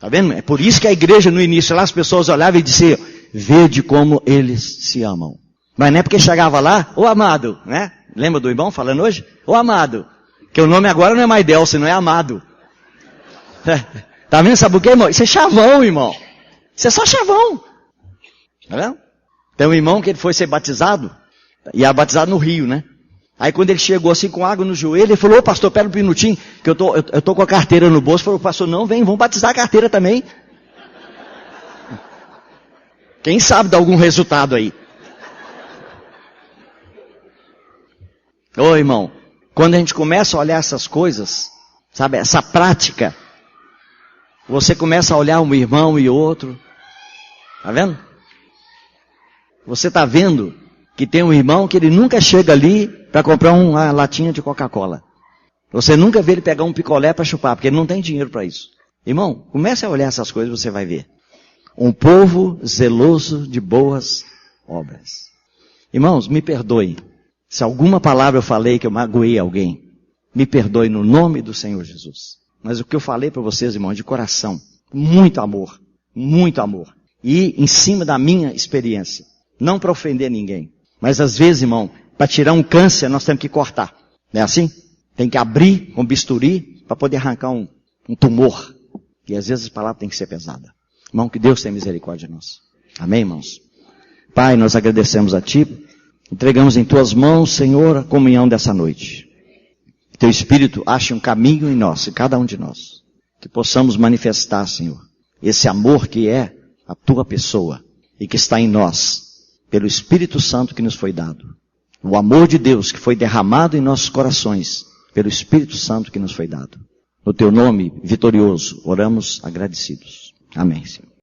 Tá vendo? É por isso que a igreja no início lá as pessoas olhavam e diziam, vede como eles se amam. Mas não é porque chegava lá, ô amado, né? Lembra do irmão falando hoje? Ô amado. Que o nome agora não é mais Delcio, não é amado. Tá vendo? Sabe o que, irmão? Isso é chavão, irmão. Isso é só chavão. Tá vendo? Tem um irmão que ele foi ser batizado, e era batizado no rio, né? Aí quando ele chegou assim com água no joelho, ele falou, ô pastor, pera um minutinho, que eu tô com a carteira no bolso. Falou, pastor, não, vem, vamos batizar a carteira também. Quem sabe dá algum resultado aí. Ô irmão, quando a gente começa a olhar essas coisas, sabe, essa prática, você começa a olhar um irmão e outro, tá vendo? Você tá vendo que tem um irmão que ele nunca chega ali para comprar uma latinha de Coca-Cola. Você nunca vê ele pegar um picolé para chupar, porque ele não tem dinheiro para isso. Irmão, comece a olhar essas coisas, você vai ver. Um povo zeloso de boas obras. Irmãos, me perdoem. Se alguma palavra eu falei que eu magoei alguém, me perdoe no nome do Senhor Jesus. Mas o que eu falei para vocês, irmãos, de coração, muito amor, e em cima da minha experiência, não para ofender ninguém, mas às vezes, irmão, para tirar um câncer nós temos que cortar, não é assim? Tem que abrir com bisturi para poder arrancar um tumor, e às vezes a palavra tem que ser pesada. Irmão, que Deus tenha misericórdia de nós. Amém, irmãos? Pai, nós agradecemos a Ti. Entregamos em Tuas mãos, Senhor, a comunhão dessa noite. Que Teu Espírito ache um caminho em nós, em cada um de nós. Que possamos manifestar, Senhor, esse amor que é a Tua pessoa e que está em nós, pelo Espírito Santo que nos foi dado. O amor de Deus que foi derramado em nossos corações, pelo Espírito Santo que nos foi dado. No Teu nome vitorioso, oramos agradecidos. Amém, Senhor.